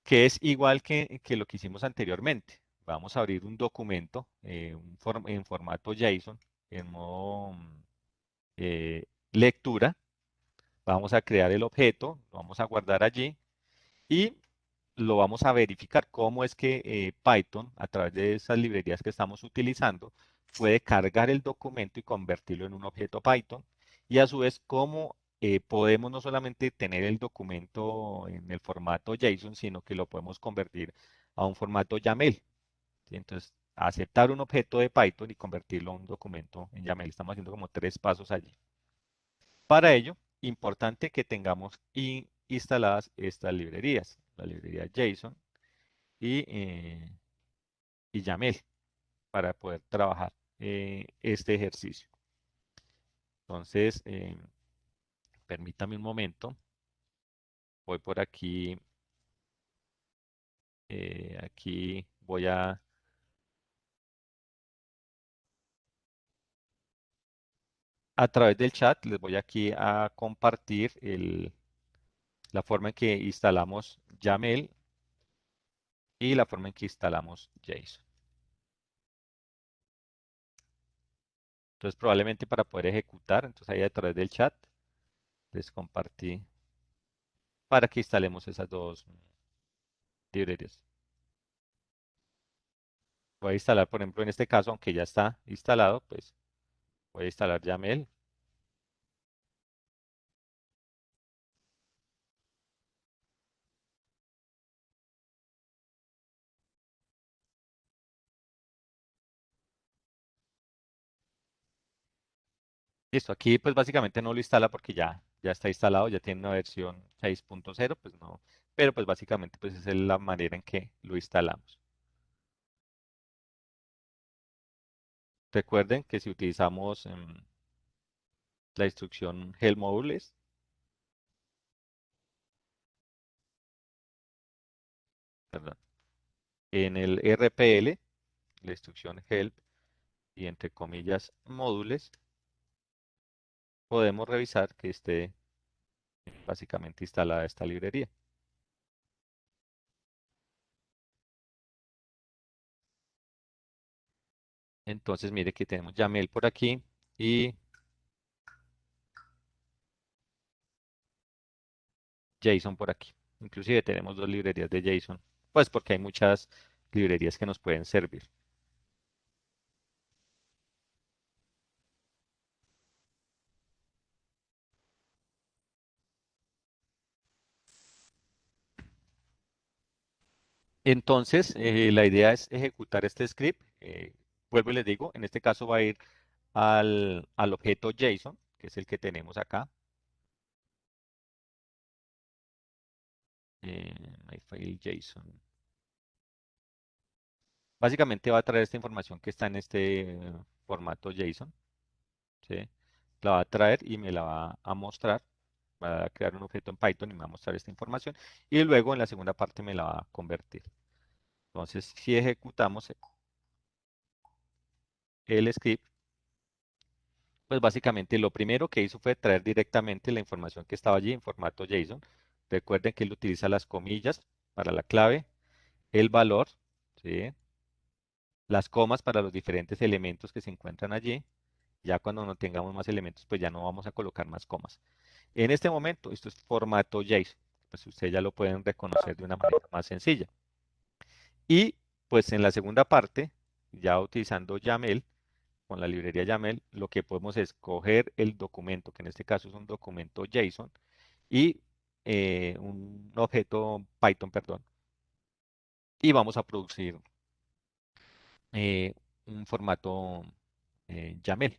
que es igual que lo que hicimos anteriormente. Vamos a abrir un documento en formato JSON, en modo lectura. Vamos a crear el objeto, lo vamos a guardar allí y lo vamos a verificar cómo es que Python, a través de esas librerías que estamos utilizando, puede cargar el documento y convertirlo en un objeto Python. Y a su vez, cómo podemos no solamente tener el documento en el formato JSON, sino que lo podemos convertir a un formato YAML. ¿Sí? Entonces, aceptar un objeto de Python y convertirlo a un documento en YAML. Estamos haciendo como tres pasos allí. Para ello, importante que tengamos instaladas estas librerías, la librería JSON y YAML para poder trabajar este ejercicio. Entonces, permítame un momento. Voy por aquí. Aquí voy a través del chat, les voy aquí a compartir la forma en que instalamos YAML y la forma en que instalamos JSON. Entonces, probablemente para poder ejecutar, entonces ahí a través del chat, Les compartí para que instalemos esas dos librerías. Voy a instalar, por ejemplo, en este caso, aunque ya está instalado, pues voy a instalar YAML. Listo, aquí pues básicamente no lo instala porque ya está instalado, ya tiene una versión 6.0, pues no, pero pues básicamente pues esa es la manera en que lo instalamos. Recuerden que si utilizamos la instrucción help modules, perdón, en el RPL, la instrucción help y entre comillas módules, podemos revisar que esté básicamente instalada esta librería. Entonces mire que tenemos YAML por aquí y JSON por aquí. Inclusive tenemos dos librerías de JSON, pues porque hay muchas librerías que nos pueden servir. Entonces, la idea es ejecutar este script. Vuelvo y les digo, en este caso va a ir al objeto JSON, que es el que tenemos acá. My JSON. Básicamente va a traer esta información que está en este formato JSON. ¿Sí? La va a traer y me la va a mostrar. Va a crear un objeto en Python y me va a mostrar esta información. Y luego en la segunda parte me la va a convertir. Entonces, si ejecutamos el script, pues básicamente lo primero que hizo fue traer directamente la información que estaba allí en formato JSON. Recuerden que él utiliza las comillas para la clave, el valor, ¿sí? Las comas para los diferentes elementos que se encuentran allí. Ya cuando no tengamos más elementos, pues ya no vamos a colocar más comas. En este momento, esto es formato JSON. Pues ustedes ya lo pueden reconocer de una manera más sencilla. Y pues en la segunda parte, ya utilizando YAML, con la librería YAML, lo que podemos es coger el documento, que en este caso es un documento JSON, y un objeto Python, perdón, y vamos a producir eh, un formato YAML.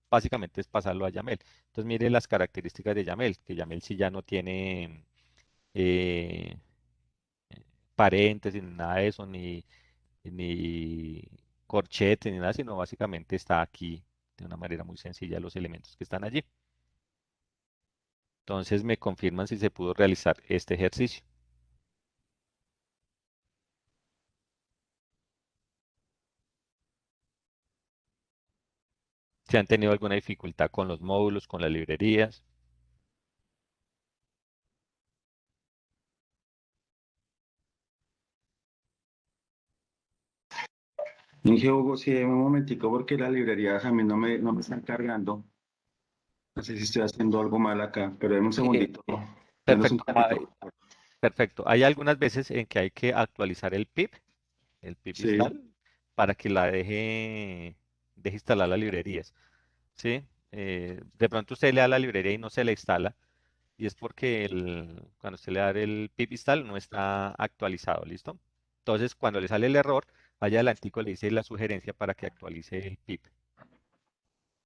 Básicamente es pasarlo a YAML. Entonces mire las características de YAML, que YAML sí ya no tiene eh, paréntesis, ni nada de eso, ni corchetes, ni nada, sino básicamente está aquí de una manera muy sencilla los elementos que están allí. Entonces me confirman si se pudo realizar este ejercicio. Si han tenido alguna dificultad con los módulos, con las librerías. Dije, Hugo, sí, un momentico, porque las librerías a mí no me están cargando. No sé si estoy haciendo algo mal acá, pero en un Eh, segundito. Denos un perfecto. cambio. Perfecto. Hay algunas veces en que hay que actualizar el pip Sí. install, para que deje instalar las librerías. ¿Sí? De pronto usted le da la librería y no se la instala, y es porque cuando usted le da el pip install no está actualizado, ¿listo? Entonces, cuando le sale el error, allá adelantico le dice la sugerencia para que actualice el pip.